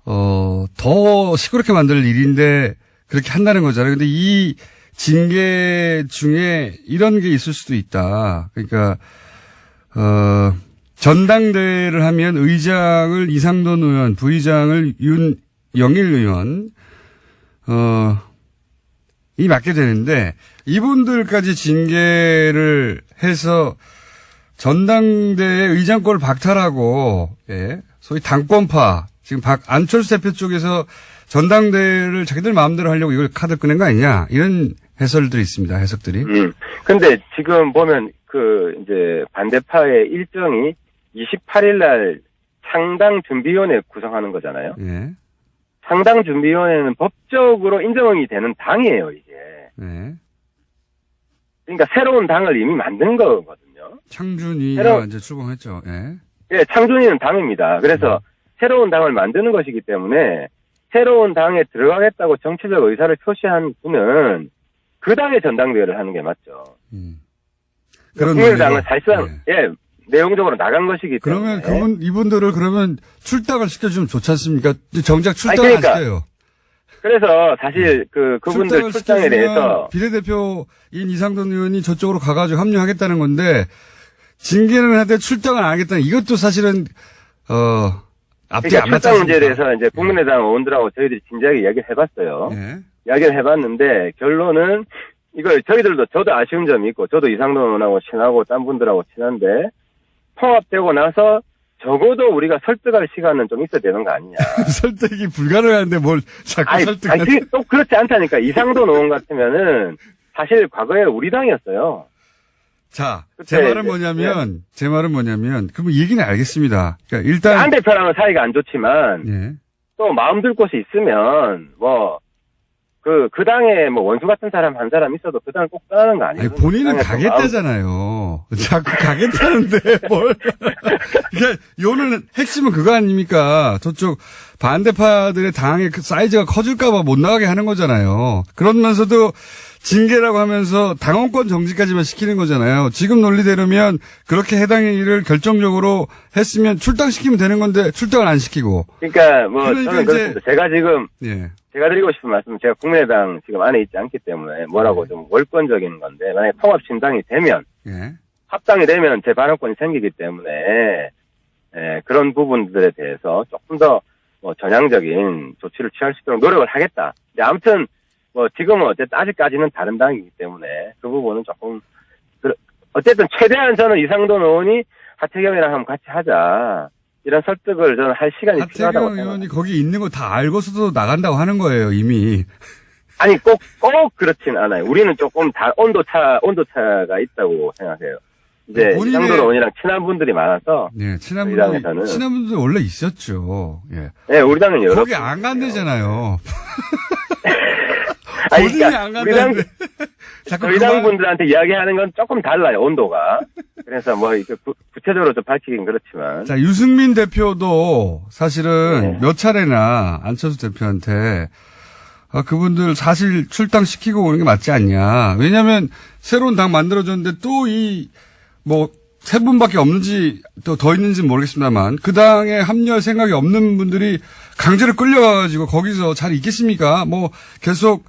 더 시끄럽게 만들 일인데, 그렇게 한다는 거잖아요. 근데 이 징계 중에 이런 게 있을 수도 있다. 그러니까, 전당대회를 하면 의장을 이상돈 의원, 부의장을 윤영일 의원, 이 맡게 되는데, 이분들까지 징계를 해서 전당대회 의장권을 박탈하고, 예, 소위 당권파, 지금 안철수 대표 쪽에서 전당대회를 자기들 마음대로 하려고 이걸 카드 꺼낸 거 아니냐, 이런 해설들이 있습니다, 해석들이. 근데 지금 보면 이제 반대파의 일정이 28일 날 창당준비위원회 구성하는 거잖아요. 예. 창당준비위원회는 법적으로 인정이 되는 당이에요, 이게. 네. 그러니까 새로운 당을 이미 만든 거거든요. 창준이가 이제 출범했죠. 예. 예, 창준이는 당입니다. 그래서 새로운 당을 만드는 것이기 때문에 새로운 당에 들어가겠다고 정치적 의사를 표시한 분은 그 당의 전당대회를 하는 게 맞죠. 국민의당은 사실상 예, 내용적으로 나간 것이기 때문에. 그러면 이분들을 그러면 출당을 시켜주면 좋지 않습니까? 정작 출당을 안 시켜요. 그래서 사실 그분들 출당에 대해서 비례대표인 이상돈 의원이 저쪽으로 가가지고 합류하겠다는 건데 징계는 하되 출당을 안 하겠다는 이것도 사실은 앞뒤 안 맞지 출당 문제에 않습니까? 대해서 이제 국민의당 의원들하고 저희들이 진지하게 이야기를 해봤어요. 예. 이야기를 해봤는데 결론은 이거 저도 아쉬운 점이 있고 저도 이상돈 의원하고 친하고 딴 분들하고 친한데 통합되고 나서 적어도 우리가 설득할 시간은 좀 있어야 되는 거 아니냐. 설득이 불가능한데 뭘 자꾸 설득하는. 또 그렇지 않다니까. 이상돈 의원 같으면은 사실 과거에 우리 당이었어요. 자, 제 말은 뭐냐면, 그럼 얘기는 알겠습니다. 그러니까 일단. 안 대표랑은 사이가 안 좋지만, 예. 또 마음 둘 곳이 있으면, 그 당에 원수 같은 사람 한 사람 있어도 그 당을 꼭 떠나는 거 아니에요? 아니, 본인은 가겠다잖아요. 자꾸 가겠다는데, 뭘. 그러니까, 요는 핵심은 그거 아닙니까? 저쪽 반대파들의 당의 그 사이즈가 커질까봐 못 나가게 하는 거잖아요. 그러면서도 징계라고 하면서 당원권 정지까지만 시키는 거잖아요. 지금 논리대로면 그렇게 해당 일을 결정적으로 했으면 출당시키면 되는 건데 출당을 안 시키고. 그러니까 저는 그렇습니다. 제가 지금 예. 제가 드리고 싶은 말씀은 제가 국민의당 지금 안에 있지 않기 때문에 뭐라고 좀 월권적인 건데 만약에 통합신당이 되면 예. 합당이 되면 제 발언권이 생기기 때문에 그런 부분들에 대해서 조금 더 전향적인 조치를 취할 수 있도록 노력을 하겠다. 아무튼 지금은 어쨌든 아직까지는 다른 당이기 때문에 그 부분은 조금 어쨌든 최대한 저는 이상돈 의원이 하태경이랑 한번 같이 하자 이런 설득을 저는 할 시간이 필요하다고 하태경 의원이 거기 있는 거 다 알고서도 나간다고 하는 거예요 이미. 아니 꼭 그렇진 않아요. 우리는 조금 다 온도차가 있다고 생각해요. 이제 이상돈 의원이랑 친한 분들이 많아서 네, 친한 분들 원래 있었죠. 예. 네, 우리 당은 여러 거기 안 간대잖아요. 아니, 그러니까 안 간다는데. 저희 당 분들한테 이야기하는 건 조금 달라요, 온도가. 그래서 구체적으로 좀 밝히긴 그렇지만. 자, 유승민 대표도 사실은 네. 몇 차례나 안철수 대표한테 그분들 사실 출당시키고 오는 게 맞지 않냐. 왜냐면 새로운 당 만들어졌는데 또 세 분밖에 없는지 또 더 있는지 모르겠습니다만 그 당에 합류할 생각이 없는 분들이 강제로 끌려가가지고 거기서 잘 있겠습니까? 계속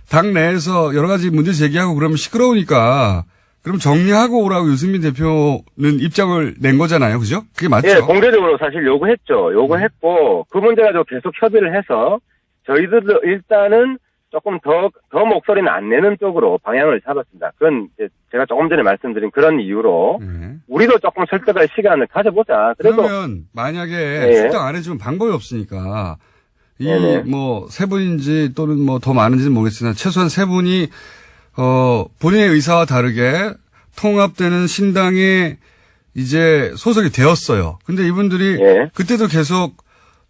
당 내에서 여러 가지 문제 제기하고 그러면 시끄러우니까 그럼 정리하고 오라고 유승민 대표는 입장을 낸 거잖아요. 그죠? 그게 맞죠? 예, 공개적으로 사실 요구했죠. 요구했고 그 문제 가지고 계속 협의를 해서 저희들도 일단은 조금 더 목소리는 안 내는 쪽으로 방향을 잡았습니다. 그건 이제 제가 조금 전에 말씀드린 그런 이유로 우리도 조금 설득할 시간을 가져보자. 그러면 만약에 출당 안 해주면 방법이 없으니까 세 분인지 또는 더 많은지는 모르겠으나 최소한 세 분이 본인의 의사와 다르게 통합되는 신당에 이제 소속이 되었어요. 근데 이분들이 그때도 계속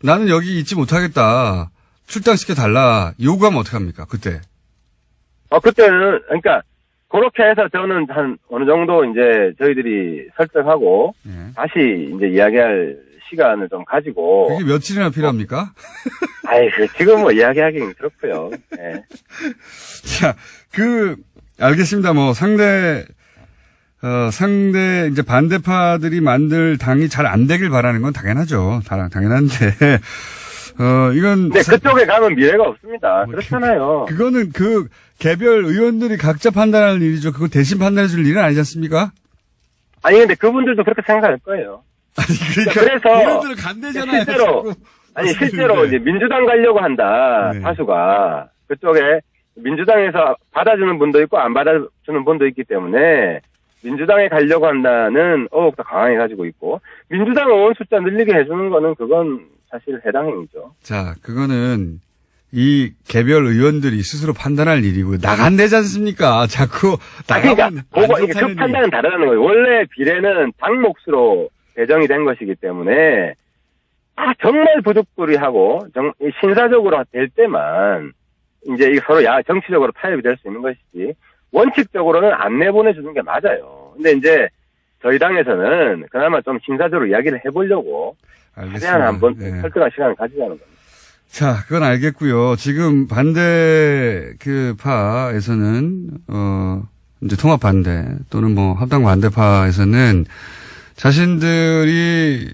나는 여기 있지 못하겠다. 출당시켜 달라 요구하면 어떡합니까? 그때. 그때는 그러니까 그렇게 해서 저는 한 어느 정도 이제 저희들이 설득하고 다시 이제 이야기할 시간을 좀 가지고. 그게 며칠이나 필요합니까? 지금 이야기하기는 그렇고요. 네. 자, 알겠습니다. 상대 이제 반대파들이 만들 당이 잘 안 되길 바라는 건 당연하죠. 당연한데. 이건. 네, 그쪽에 가면 미래가 없습니다. 그렇잖아요. 그거는 개별 의원들이 각자 판단하는 일이죠. 그거 대신 판단해 줄 일은 아니지 않습니까? 아니 근데 그분들도 그렇게 생각할 거예요. 그러니까 그래서 의원들은 간대잖아요. 실제로 이제 민주당 가려고 한다. 네. 다수가 그쪽에 민주당에서 받아주는 분도 있고 안 받아주는 분도 있기 때문에 민주당에 가려고 한다는 의혹도 강하게 가지고 있고 민주당 의원 숫자 늘리게 해주는 거는 그건 사실 해당 행위죠. 자, 그거는 이 개별 의원들이 스스로 판단할 일이고 나간대지 않습니까? 자꾸 그러니까 나가면 그거 안 좋다는 그 판단은 다르다는 거예요. 원래 비례는 당 몫으로 배정이 된 것이기 때문에 정말 부득불이하고 신사적으로 될 때만 이제 이 서로 정치적으로 타협이 될 수 있는 것이지 원칙적으로는 안 내보내주는 게 맞아요. 근데 이제 저희 당에서는 그나마 좀 신사적으로 이야기를 해보려고 최대한 한번 설득할 시간을 가지자는 겁니다. 자, 그건 알겠고요. 지금 반대 그 파에서는 이제 통합 반대 또는 뭐 합당 반대파에서는 자신들이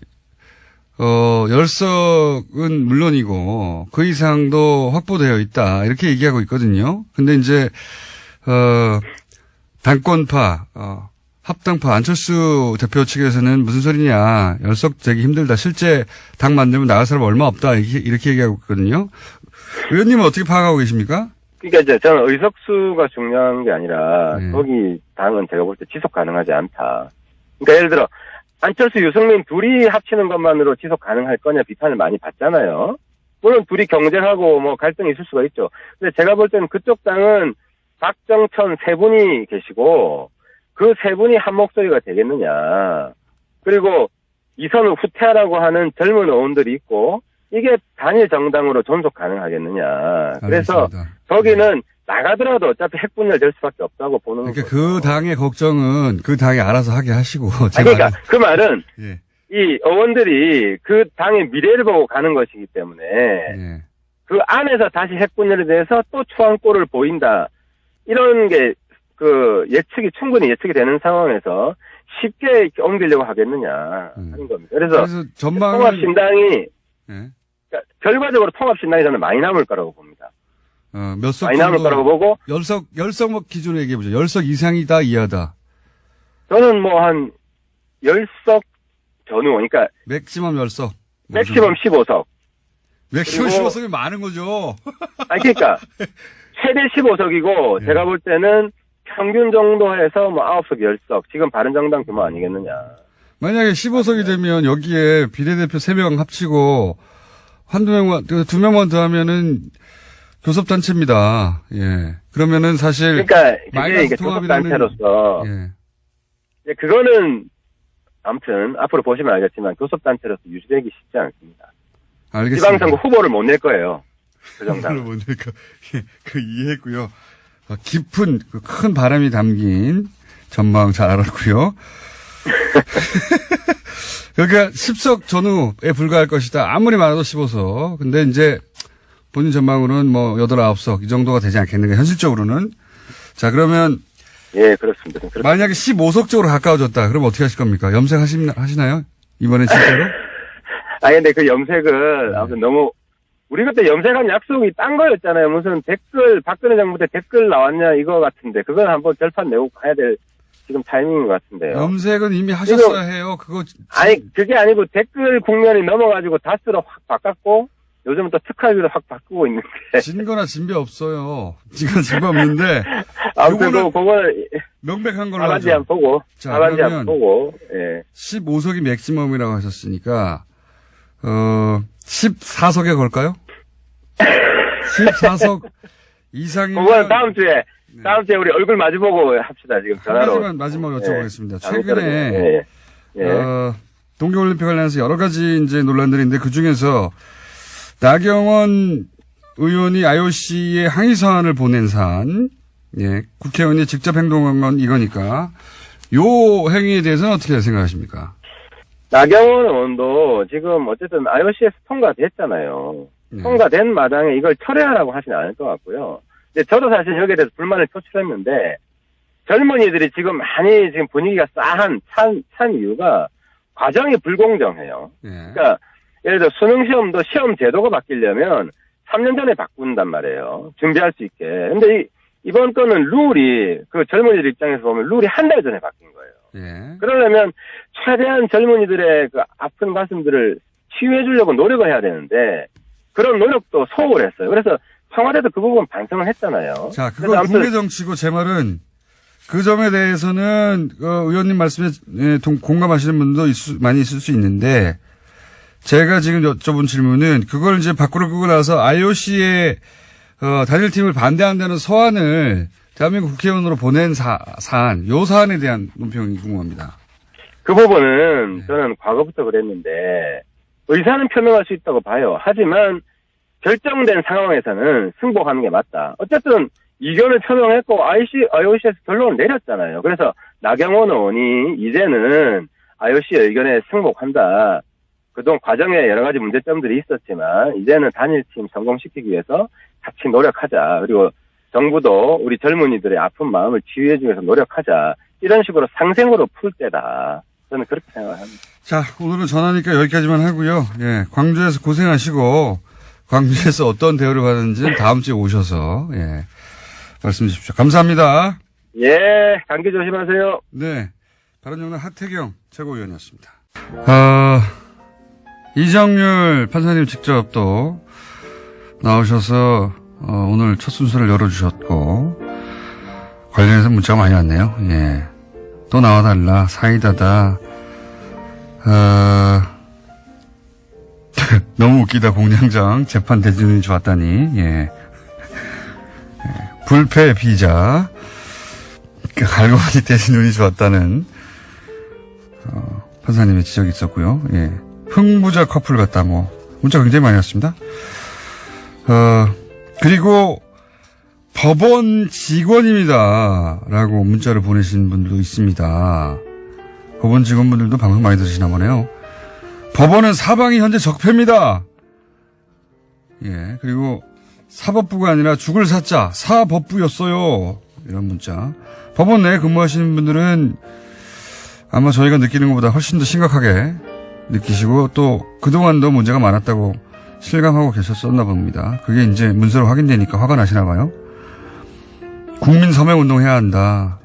열석은 물론이고 그 이상도 확보되어 있다 이렇게 얘기하고 있거든요. 근데 이제 당권파 합당파 안철수 대표 측에서는 무슨 소리냐 열석 되기 힘들다 실제 당 만들면 나갈 사람 얼마 없다 이렇게 얘기하고 있거든요. 의원님은 어떻게 파악하고 계십니까? 그러니까 이제 저는 의석수가 중요한 게 아니라 거기 당은 제가 볼 때 지속 가능하지 않다. 그러니까 예를 들어 안철수, 유승민 둘이 합치는 것만으로 지속 가능할 거냐 비판을 많이 받잖아요. 물론 둘이 경쟁하고 뭐 갈등이 있을 수가 있죠. 근데 제가 볼 때는 그쪽 당은 박정천 세 분이 계시고 그 세 분이 한 목소리가 되겠느냐. 그리고 이선우 후퇴하라고 하는 젊은 의원들이 있고 이게 단일 정당으로 존속 가능하겠느냐. 그래서 알겠습니다. 거기는 나가더라도 어차피 핵분열 될 수밖에 없다고 보는 거죠. 그러니까 그 당의 걱정은 그 당이 알아서 하게 하시고. 그러니까 그 말은 예. 이 의원들이 그 당의 미래를 보고 가는 것이기 때문에 예. 그 안에서 다시 핵분열에 대해서 또 초안골을 보인다. 이런 게 그 충분히 예측이 되는 상황에서 쉽게 이렇게 옮기려고 하겠느냐 하는 겁니다. 그래서 통합신당이 예. 그러니까 결과적으로 통합신당이 저는 많이 남을 거라고 봅니다. 몇 석 많이 남을 거라고 보고 열석 뭐 기준으로 얘기해 보죠. 열석 이상이다 이하다. 저는 뭐 한 10석 전후 그러니까 맥시멈 열석. 맥시멈 15석. 맥시멈 그리고 15석이 많은 거죠. 그러니까 최대 15석이고 예. 제가 볼 때는 평균 정도 해서 뭐 9석 10석 지금 바른정당 규모 아니겠느냐. 만약에 15석이 되면 여기에 비례대표 3명 합치고 한두 명만 2명만 더 하면은 교섭단체입니다. 예. 그러면은 사실 그러니까 그게 마이너스 이게 통합이라는 교섭단체로서 예. 그거는 아무튼 앞으로 보시면 알겠지만 교섭단체로서 유지되기 쉽지 않습니다. 알겠습니다. 지방선거 후보를 못 낼 거예요. 그 정당. 못 낼까. 예, 그 이해했고요. 깊은 큰 바람이 담긴 전망 잘 알았고요. 그러니까 10석 전후에 불과할 것이다. 아무리 많아도 15석. 근데 이제 본인 전망으로는 뭐 8, 9석 이 정도가 되지 않겠는가 현실적으로는. 자 그러면 예 그렇습니다. 만약에 15석 쪽으로 가까워졌다. 그럼 어떻게 하실 겁니까? 염색하시나요? 이번에 진짜로? 근데 그 염색은 아무튼 너무 우리 그때 염색한 약속이 딴 거였잖아요. 무슨 댓글 박근혜 정부 때 댓글 나왔냐 이거 같은데 그건 한번 결판 내고 가야 될 지금 타이밍인 것 같은데요. 염색은 이미 하셨어야 해요. 그거 그게 아니고 댓글 국면이 넘어가지고 다스로 확 바꿨고 요즘은 또 특활비로 확 바꾸고 있는데 진거나 진배 없어요. 진배 없는데 아무튼 그거는 명백한 걸로 나간지 하죠. 안 보고 자, 나간지 안 보고 예. 15석이 맥시멈이라고 하셨으니까 14석에 걸까요? 14석 이상이면 그건 다음 주에 우리 얼굴 마주보고 합시다. 지금 한 전화로. 가지만 마지막으로 여쭤보겠습니다. 예. 최근에 동계올림픽 관련해서 여러 가지 이제 논란들이 있는데 그 중에서 나경원 의원이 IOC에 항의 서한을 보낸 사안, 예, 국회의원이 직접 행동한 건 이거니까 요 행위에 대해서는 어떻게 생각하십니까? 나경원 의원도 지금 어쨌든 IOC에서 통과됐잖아요. 통과된 마당에 이걸 철회하라고 하진 않을 것 같고요. 근데 저도 사실 여기에 대해서 불만을 표출했는데 젊은이들이 지금 많이 지금 분위기가 찬 이유가 과정이 불공정해요. 예. 그러니까 예를 들어 수능 시험도 시험 제도가 바뀌려면 3년 전에 바꾼단 말이에요. 준비할 수 있게. 근데 이번 건은 룰이 그 젊은이들 입장에서 보면 룰이 한 달 전에 바뀐 거예요. 예. 그러려면 최대한 젊은이들의 그 아픈 가슴들을 치유해 주려고 노력을 해야 되는데 그런 노력도 소홀했어요. 그래서 청와대도 그 부분 반성을 했잖아요. 자, 그건 국내 정치고 제 말은 그 점에 대해서는 의원님 말씀에 공감하시는 분도 많이 있을 수 있는데 제가 지금 여쭤본 질문은 그걸 이제 밖으로 끄고 나서 IOC의 단일팀을 반대한다는 서한을 대한민국 국회의원으로 보낸 사안, 요 사안에 대한 논평이 궁금합니다. 그 부분은 저는 과거부터 그랬는데 의사는 표명할 수 있다고 봐요. 하지만 결정된 상황에서는 승복하는 게 맞다. 어쨌든 이견을 표명했고 IOC에서 결론을 내렸잖아요. 그래서 나경원 의원이 이제는 IOC의 의견에 승복한다. 그동안 과정에 여러 가지 문제점들이 있었지만 이제는 단일팀 성공시키기 위해서 같이 노력하자. 그리고 정부도 우리 젊은이들의 아픈 마음을 치유해주기 위해서 노력하자. 이런 식으로 상생으로 풀 때다. 저는 그렇게 생각합니다. 자, 오늘은 전화니까 여기까지만 하고요. 예, 광주에서 고생하시고 광주에서 어떤 대우를 받는지는 다음 주에 오셔서 말씀 주십시오. 감사합니다. 예, 감기 조심하세요. 네, 바른정당 하태경 최고위원이었습니다. 이정률 판사님 직접 또 나오셔서 오늘 첫 순서를 열어주셨고 관련해서 문자가 많이 왔네요. 예, 또 나와달라, 사이다다. 너무 웃기다, 공장장. 재판 대진운이 좋았다니. 예. 불패 비자. 알고 보니 대진운이 좋았다는, 판사님의 지적이 있었고요. 예. 흥부자 커플 같다, 문자 굉장히 많이 왔습니다. 그리고 법원 직원입니다. 라고 문자를 보내신 분들도 있습니다. 법원 직원분들도 방송 많이 들으시나 보네요. 법원은 사방이 현재 적폐입니다. 예, 그리고 사법부가 아니라 죽을 사자, 사법부였어요. 이런 문자. 법원 내에 근무하시는 분들은 아마 저희가 느끼는 것보다 훨씬 더 심각하게 느끼시고 또 그동안도 문제가 많았다고 실감하고 계셨었나 봅니다. 그게 이제 문서로 확인되니까 화가 나시나 봐요. 국민 서명 운동해야 한다.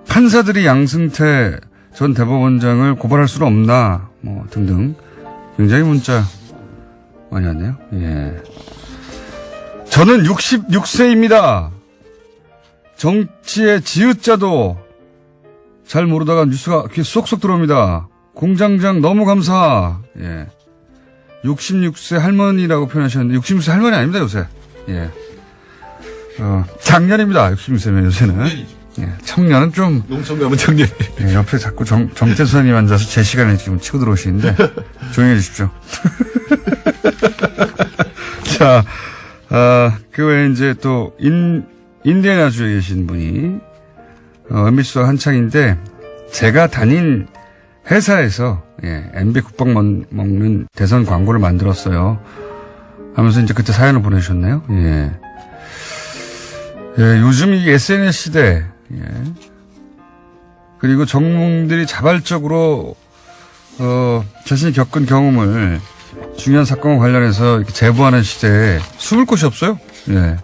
판사들이 양승태 전 대법원장을 고발할 수는 없나, 등등. 굉장히 문자 많이 왔네요. 예. 저는 66세입니다. 정치의 지읒자도 잘 모르다가 뉴스가 귀에 쏙쏙 들어옵니다. 공장장 너무 감사. 예. 66세 할머니라고 표현하셨는데, 66세 할머니 아닙니다, 요새. 예. 작년입니다, 66세면 요새는. 예, 청년은 좀. 농촌 가면 청년. 예, 옆에 자꾸 정태수사님 앉아서 제 시간에 지금 치고 들어오시는데, 조용히 해주십시오. 자, 그 외에 이제 또, 인디애나주에 계신 분이, MBC가 한창인데, 제가 다닌 회사에서, MB 국밥 먹는 대선 광고를 만들었어요. 하면서 이제 그때 사연을 보내주셨네요. 예. 예, 요즘 이 SNS 시대, 예. 그리고 정몽들이 자발적으로, 자신이 겪은 경험을 중요한 사건과 관련해서 이렇게 제보하는 시대에 숨을 곳이 없어요. 예.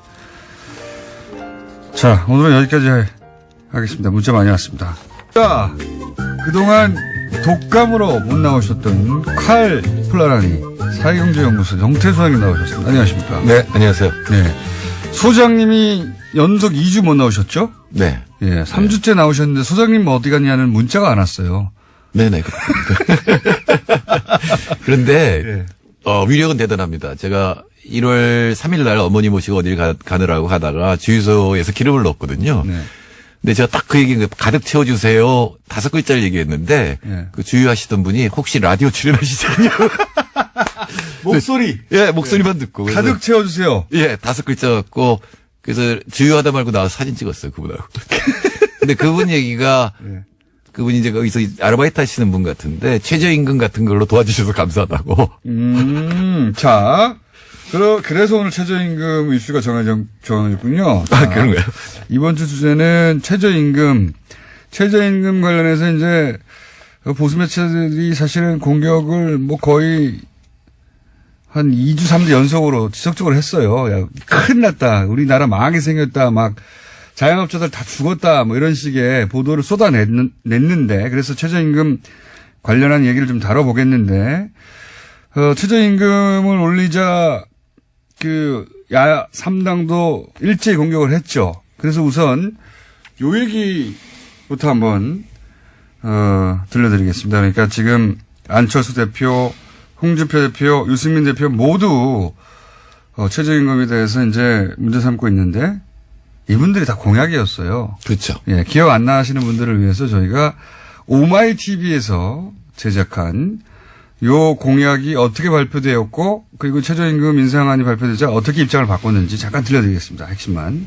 자, 오늘은 여기까지 하겠습니다. 문자 많이 왔습니다. 자, 그동안 독감으로 못 나오셨던 칼 플라라니 사회경제연구소 정태수장님 나오셨습니다. 안녕하십니까? 네, 안녕하세요. 네. 소장님이 연속 2주 못 나오셨죠? 네. 예, 3주째 나오셨는데 소장님 어디 갔냐는 문자가 안 왔어요. 네네. 그런데, 예. 위력은 대단합니다. 제가 1월 3일 날 어머니 모시고 어딜 가느라고 하다가 주유소에서 기름을 넣었거든요. 네. 근데 제가 딱 그 얘기, 가득 채워주세요. 5글자를 얘기했는데, 예. 그 주유하시던 분이 혹시 라디오 출연하시잖아요. 목소리. 예, 목소리만 듣고. 그래서 가득 채워주세요. 예, 5글자 갖고, 그래서 주유하다 말고 나와서 사진 찍었어요, 그분하고. 근데 그분 얘기가, 예. 그분이 이제 거기서 아르바이트 하시는 분 같은데, 최저임금 같은 걸로 도와주셔서 감사하다고. 자. 그래서 오늘 최저임금 이슈가 정해졌군요. 아, 그런가요? 이번 주 주제는 최저임금 관련해서 이제 보수 매체들이 사실은 공격을 거의 한 2주, 3주 연속으로 지속적으로 했어요. 야, 큰일 났다. 우리나라 망하게 생겼다. 막 자영업자들 다 죽었다. 뭐 이런 식의 보도를 쏟아냈는데 그래서 최저임금 관련한 얘기를 좀 다뤄보겠는데 최저임금을 올리자 야 3당도 일제히 공격을 했죠. 그래서 우선 요 얘기부터 한번 들려드리겠습니다. 그러니까 지금 안철수 대표, 홍준표 대표, 유승민 대표 모두 최저임금에 대해서 이제 문제 삼고 있는데 이분들이 다 공약이었어요. 그렇죠. 예, 기억 안 나시는 분들을 위해서 저희가 오마이TV에서 제작한 요 공약이 어떻게 발표되었고 그리고 최저임금 인상안이 발표되자 어떻게 입장을 바꿨는지 잠깐 들려드리겠습니다. 핵심만.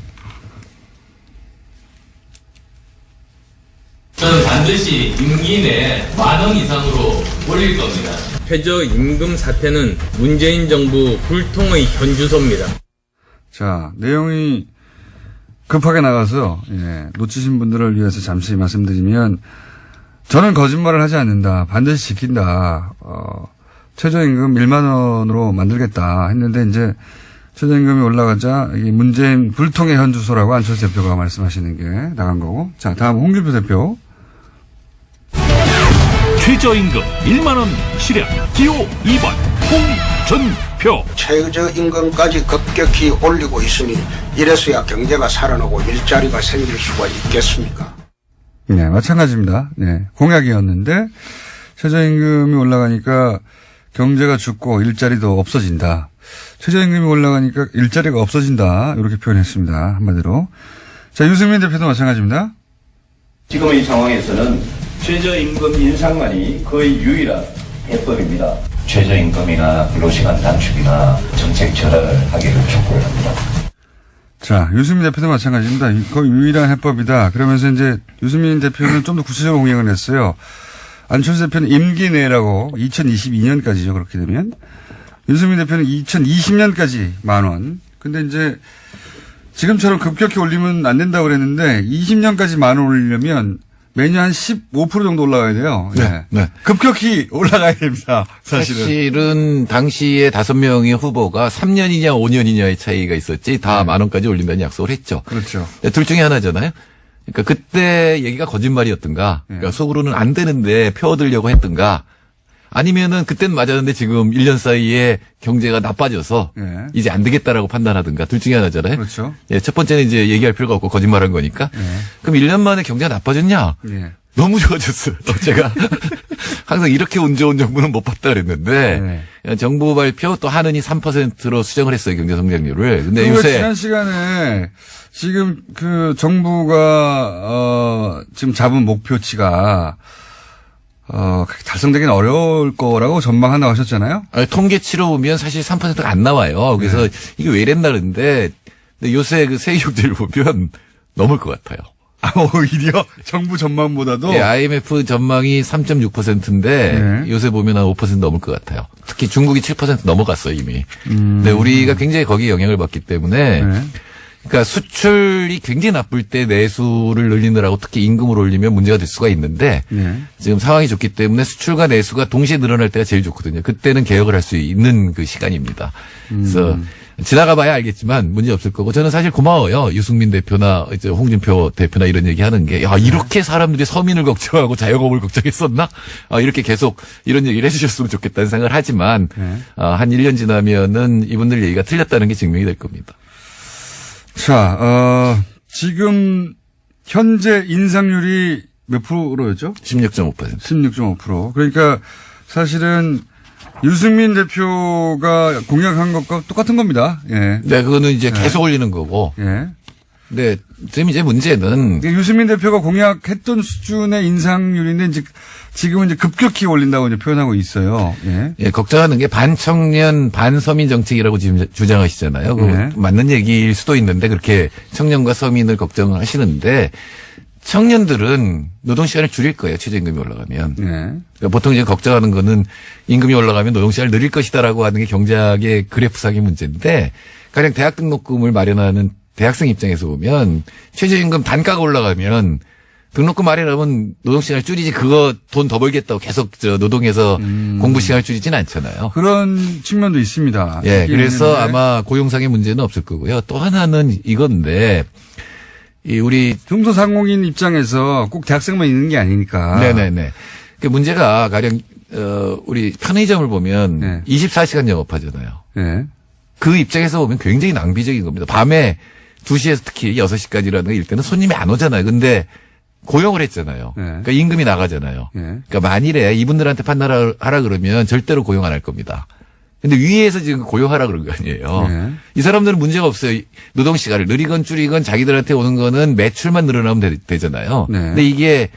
저는 반드시 임기 내에 10,000원 이상으로 올릴 겁니다. 최저임금 사태는 문재인 정부 불통의 현주소입니다. 자, 내용이 급하게 나가서 놓치신 분들을 위해서 잠시 말씀드리면 저는 거짓말을 하지 않는다. 반드시 지킨다. 최저임금 1만 원으로 만들겠다 했는데 이제 최저임금이 올라가자 이게 문재인 불통의 현주소라고 안철수 대표가 말씀하시는 게 나간 거고. 자, 다음 홍준표 대표. 최저임금 1만원 실현 기호 2번 홍준표. 최저임금까지 급격히 올리고 있으니 이래서야 경제가 살아나고 일자리가 생길 수가 있겠습니까? 네, 마찬가지입니다. 네, 공약이었는데 최저임금이 올라가니까 경제가 죽고 일자리도 없어진다. 최저임금이 올라가니까 일자리가 없어진다. 이렇게 표현했습니다. 한마디로. 자, 유승민 대표도 마찬가지입니다. 지금의 상황에서는 최저임금 인상만이 거의 유일한 해법입니다. 최저임금이나 근로시간 단축이나 정책 절하기를 촉구를 합니다. 자, 유승민 대표도 마찬가지입니다. 거의 유일한 해법이다. 그러면서 이제 유승민 대표는 좀 더 구체적으로 공약을 했어요. 안철수 대표는 임기 내라고 2022년까지죠. 그렇게 되면. 유승민 대표는 2020년까지 10,000원. 근데 이제 지금처럼 급격히 올리면 안 된다고 그랬는데 20년까지 10,000원 올리려면 매년 한 15% 정도 올라가야 돼요. 네. 네. 급격히 올라가야 됩니다. 사실은 당시에 5명의 후보가 3년이냐 5년이냐의 차이가 있었지 다 10,000원까지 올린다는 약속을 했죠. 그렇죠. 둘 중에 하나잖아요. 그러니까 그때 얘기가 거짓말이었던가, 그러니까 속으로는 안 되는데 펴얻으려고 했던가, 아니면은 그땐 맞았는데 지금 1년 사이에 경제가 나빠져서 이제 안 되겠다라고 판단하든가 둘 중에 하나잖아요. 그렇죠. 예, 첫 번째는 이제 얘기할 필요가 없고 거짓말한 거니까. 그럼 1년 만에 경제가 나빠졌냐? 너무 좋아졌어요. 제가 항상 이렇게 운 좋은 정부는 못 봤다 그랬는데 정부 발표 또 한은이 3%로 수정을 했어요. 경제 성장률을. 근데 요새 지난 시간에 지금 그 정부가 지금 잡은 목표치가 달성되기는 어려울 거라고 전망한다고 하셨잖아요? 아니, 통계치로 보면 사실 3%가 안 나와요. 그래서 이게 왜 이랬나 그러는데, 근데 요새 그 세계경제를 보면 넘을 것 같아요. 오히려 정부 전망보다도? 네, IMF 전망이 3.6%인데 요새 보면 한 5% 넘을 것 같아요. 특히 중국이 7% 넘어갔어요, 이미. 근데 우리가 굉장히 거기에 영향을 받기 때문에 그러니까 수출이 굉장히 나쁠 때 내수를 늘리느라고 특히 임금을 올리면 문제가 될 수가 있는데 지금 상황이 좋기 때문에 수출과 내수가 동시에 늘어날 때가 제일 좋거든요. 그때는 개혁을 할 수 있는 그 시간입니다. 그래서 지나가 봐야 알겠지만 문제 없을 거고 저는 사실 고마워요. 유승민 대표나 이제 홍준표 대표나 이런 얘기 하는 게 야, 이렇게 사람들이 서민을 걱정하고 자영업을 걱정했었나? 이렇게 계속 이런 얘기를 해주셨으면 좋겠다는 생각을 하지만 한 1년 지나면은 이분들 얘기가 틀렸다는 게 증명이 될 겁니다. 자, 지금 현재 인상률이 몇 프로였죠? 16.5%. 16.5%. 그러니까 사실은 유승민 대표가 공약한 것과 똑같은 겁니다. 예. 네, 그거는 이제 계속 올리는 거고. 예. 네, 지금 이제 문제는 유승민 대표가 공약했던 수준의 인상률인데 이제 지금은 이제 급격히 올린다고 이제 표현하고 있어요. 예. 예, 걱정하는 게 반청년 반서민 정책이라고 지금 주장하시잖아요. 그 맞는 얘기일 수도 있는데 그렇게 청년과 서민을 걱정하시는데 청년들은 노동시간을 줄일 거예요. 최저임금이 올라가면. 그러니까 보통 이제 걱정하는 거는 임금이 올라가면 노동시간을 늘릴 것이다라고 하는 게 경제학의 그래프상의 문제인데 가령 대학 등록금을 마련하는 대학생 입장에서 보면 최저임금 단가가 올라가면 등록금 마련하면 노동시간을 줄이지 그거 돈 더 벌겠다고 계속 노동에서 공부시간을 줄이진 않잖아요. 그런 측면도 있습니다. 예, 그래서 아마 고용상의 문제는 없을 거고요. 또 하나는 이건데 우리 중소상공인 입장에서 꼭 대학생만 있는 게 아니니까. 네네네. 그 문제가 가령 우리 편의점을 보면 네. 24시간 영업하잖아요. 네. 그 입장에서 보면 굉장히 낭비적인 겁니다. 밤에 2시에서 특히 6시까지라는 일 때는 손님이 안 오잖아요. 근데 고용을 했잖아요. 네. 그러니까 임금이 나가잖아요. 네. 그러니까 만일에 이분들한테 판단하라 그러면 절대로 고용 안 할 겁니다. 근데 위에서 지금 고용하라 그런 거 아니에요. 네. 이 사람들은 문제가 없어요. 노동 시간을 늘리건 줄이건 자기들한테 오는 거는 매출만 늘어나면 되잖아요. 네. 근데 이게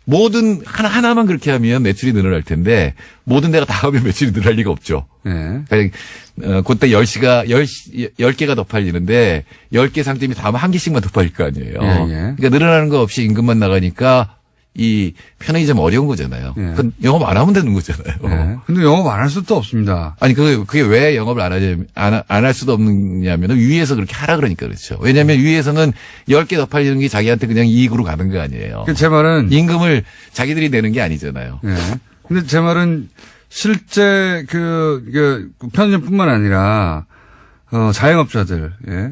모든 하나만 그렇게 하면 매출이 늘어날 텐데 모든 데가 다 하면 매출이 늘어날 리가 없죠. 네. 그때 10개가 더 팔리는데 10개 상점이 다 하면 1개씩만 더 팔릴 거 아니에요. 예. 그러니까 늘어나는 거 없이 임금만 나가니까 이 편의점 어려운 거잖아요. 예. 그건 영업 안 하면 되는 거잖아요. 네. 근데 영업 안 할 수도 없습니다. 아니 그게 왜 영업을 안 할 수도 없느냐면 위에서 그렇게 하라 그러니까 그렇죠. 왜냐하면 위에서는 10개 더 팔리는 게 자기한테 그냥 이익으로 가는 거 아니에요. 제 말은 임금을 자기들이 내는 게 아니잖아요. 네. 근데 제 말은 실제 편의점뿐만 아니라 자영업자들, 예.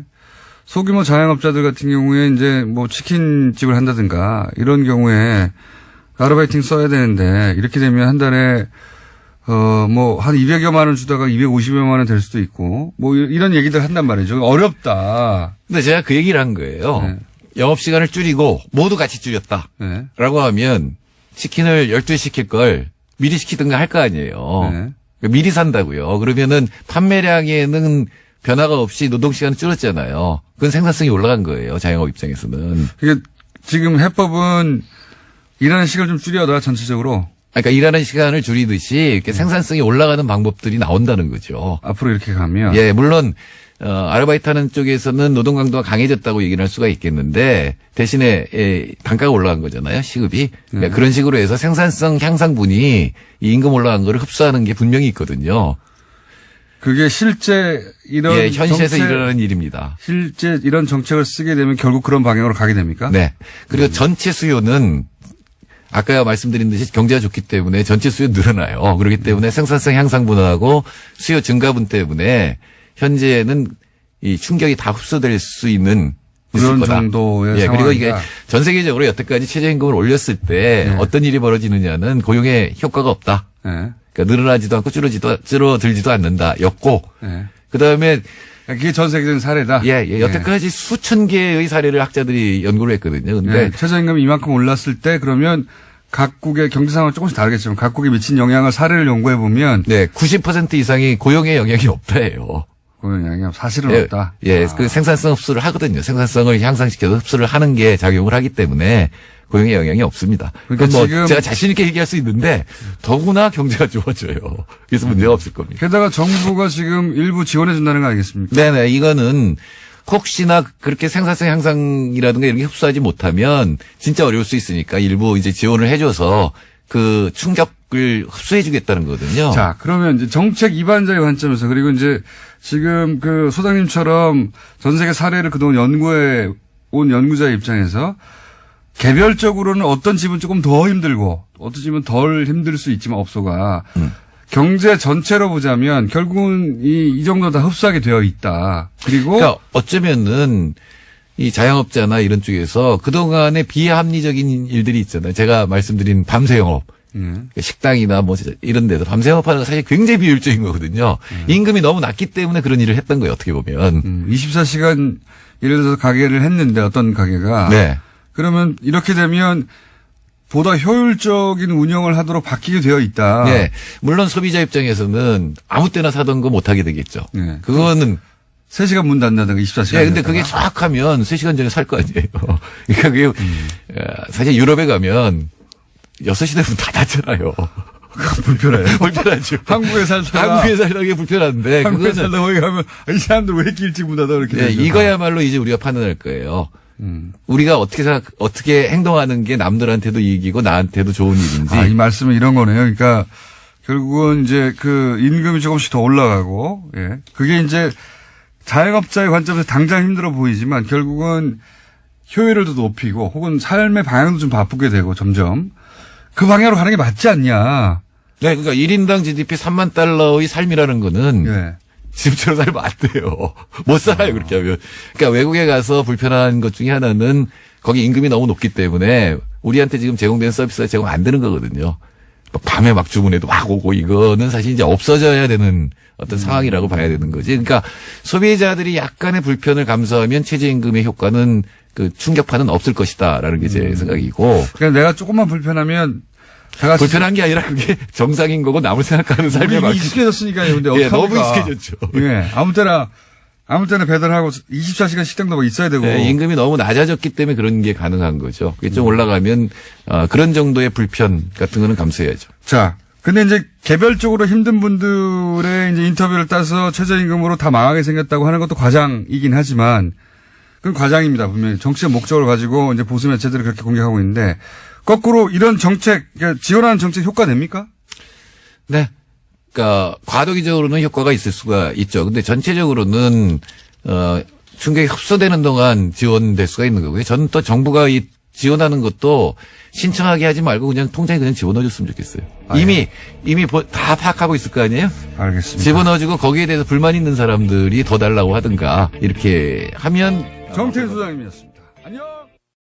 소규모 자영업자들 같은 경우에 이제 뭐 치킨집을 한다든가 이런 경우에 아르바이팅 써야 되는데 이렇게 되면 한 달에 뭐 한 200여만 원 주다가 250여만 원 될 수도 있고 뭐 이런 얘기들 한단 말이죠. 어렵다. 근데 제가 그 얘기를 한 거예요. 네. 영업 시간을 줄이고 모두 같이 줄였다. 네. 라고 하면 치킨을 12시 시킬 걸 미리 시키든가 할 거 아니에요. 네. 미리 산다고요. 그러면은 판매량에는 변화가 없이 노동 시간은 줄었잖아요. 그건 생산성이 올라간 거예요. 자영업 입장에서는. 이게 지금 해법은 일하는 시간을 좀 줄여라 전체적으로. 그러니까 일하는 시간을 줄이듯이 이렇게 생산성이 올라가는 방법들이 나온다는 거죠. 앞으로 이렇게 가면. 예, 물론 아르바이트 하는 쪽에서는 노동 강도가 강해졌다고 얘기를 할 수가 있겠는데 대신에 단가가 올라간 거잖아요. 시급이. 그러니까 그런 식으로 해서 생산성 향상분이 이 임금 올라간 거를 흡수하는 게 분명히 있거든요. 그게 실제 이런 현실에서 일어나는 일입니다. 실제 이런 정책을 쓰게 되면 결국 그런 방향으로 가게 됩니까? 네. 그리고 전체 수요는 아까 말씀드린 듯이 경제가 좋기 때문에 전체 수요 늘어나요. 그렇기 때문에 생산성 향상분하고 수요 증가분 때문에 현재는 이 충격이 다 흡수될 수 있는 그런 정도의 상황이다. 그리고 이게 전 세계적으로 여태까지 최저임금을 올렸을 때 어떤 일이 벌어지느냐는 고용에 효과가 없다. 네. 그러니까 늘어나지도 않고 줄어들지도 않는다. 였고 그다음에 그게 전 세계적인 사례다. 여태까지 수천 개의 사례를 학자들이 연구를 했거든요. 근데 최저임금이 이만큼 올랐을 때 그러면 각국의 경제 상황은 조금씩 다르겠지만 각국에 미친 영향을 사례를 연구해 보면 90% 이상이 고용에 영향이 없다예요. 고용 영향이 사실은 없다. 그 생산성 흡수를 하거든요. 생산성을 향상시켜서 흡수를 하는 게 작용을 하기 때문에 고용에 영향이 없습니다. 그러니까 뭐 제가 자신 있게 얘기할 수 있는데 더구나 경제가 좋아져요. 그래서 문제가 없을 겁니다. 게다가 정부가 지금 일부 지원해 준다는 거 아니겠습니까? 네네. 이거는 혹시나 그렇게 생산성 향상이라든가 이런 게 흡수하지 못하면 진짜 어려울 수 있으니까 일부 이제 지원을 해줘서 그 충격을 흡수해 주겠다는 거거든요. 자, 그러면 이제 정책 입안자의 관점에서 그리고 이제 지금 그 소장님처럼 전 세계 사례를 그동안 연구해 온 연구자의 입장에서 개별적으로는 어떤 집은 조금 더 힘들고 어떤 집은 덜 힘들 수 있지만 업소가 경제 전체로 보자면 결국은 이 정도 다 흡수하게 되어 있다. 그리고 그러니까 어쩌면은 이 자영업자나 이런 쪽에서 그동안의 비합리적인 일들이 있잖아요. 제가 말씀드린 밤새 영업. 식당이나 뭐 이런 데서 밤새 영업하는 건 사실 굉장히 비효율적인 거거든요. 임금이 너무 낮기 때문에 그런 일을 했던 거예요. 어떻게 보면. 24시간 예를 들어서 가게를 했는데 어떤 가게가. 그러면 이렇게 되면 보다 효율적인 운영을 하도록 바뀌게 되어 있다. 네. 물론 소비자 입장에서는 아무 때나 사던 거 못하게 되겠죠. 그거는 3시간 문 닫는다든가 24시간. 네, 근데 그게 정확하면 3시간 전에 살 거 아니에요. 그러니까 그게 사실 유럽에 가면 6시 되면 다 닫잖아요. 불편해요. 불편하죠. 한국에 살다가 게 불편한데. 한국에 살다가 거기 가면 이 사람들 왜 이렇게 일찍 문 닫아 이렇게 되죠. 이거야말로 이제 우리가 판단할 거예요. 우리가 어떻게 행동하는 게 남들한테도 이익이고 나한테도 좋은 일인지. 이 말씀은 이런 거네요. 그러니까 결국은 이제 그 임금이 조금씩 더 올라가고, 그게 이제 자영업자의 관점에서 당장 힘들어 보이지만 결국은 효율을 더 높이고 혹은 삶의 방향도 좀 바꾸게 되고 점점 그 방향으로 가는 게 맞지 않냐. 네, 그러니까 1인당 GDP 3만 달러의 삶이라는 거는 예. 지금처럼 살면 안 돼요. 못 살아요, 그렇게 하면. 그러니까 외국에 가서 불편한 것 중에 하나는 거기 임금이 너무 높기 때문에 우리한테 지금 제공되는 서비스가 제공 안 되는 거거든요. 막 밤에 막 주문해도 막 오고 이거는 사실 이제 없어져야 되는 어떤 상황이라고 봐야 되는 거지. 그러니까 소비자들이 약간의 불편을 감수하면 최저임금의 효과는 그 충격파는 없을 것이다라는 게 제 생각이고. 그러니까 내가 조금만 불편하면 불편한 게 아니라 그게 정상인 거고 남을 생각하는 삶에 맞게 익숙해졌으니까요. 근데 예, 어떡합니까? 너무 익숙해졌죠. 예, 아무 때나 배달하고 24시간 식당도 뭐 있어야 되고. 네, 임금이 너무 낮아졌기 때문에 그런 게 가능한 거죠. 그게 좀 올라가면 그런 정도의 불편 같은 거는 감수해야죠. 자, 근데 이제 개별적으로 힘든 분들의 이제 인터뷰를 따서 최저임금으로 다 망하게 생겼다고 하는 것도 과장이긴 하지만 그건 과장입니다. 분명히 정치적 목적을 가지고 이제 보수 매체들이 그렇게 공격하고 있는데 거꾸로 이런 정책, 그러니까 지원하는 정책 효과 냅니까? 네. 그러니까 과도기적으로는 효과가 있을 수가 있죠. 근데 전체적으로는 충격이 흡수되는 동안 지원될 수가 있는 거고요. 저는 또 정부가 이 지원하는 것도 신청하게 하지 말고 그냥 통장에 그냥 집어넣어줬으면 좋겠어요. 이미 다 파악하고 있을 거 아니에요? 알겠습니다. 집어넣어주고 거기에 대해서 불만 있는 사람들이 더 달라고 하든가 이렇게 하면. 정태인 소장님이었습니다. 안녕.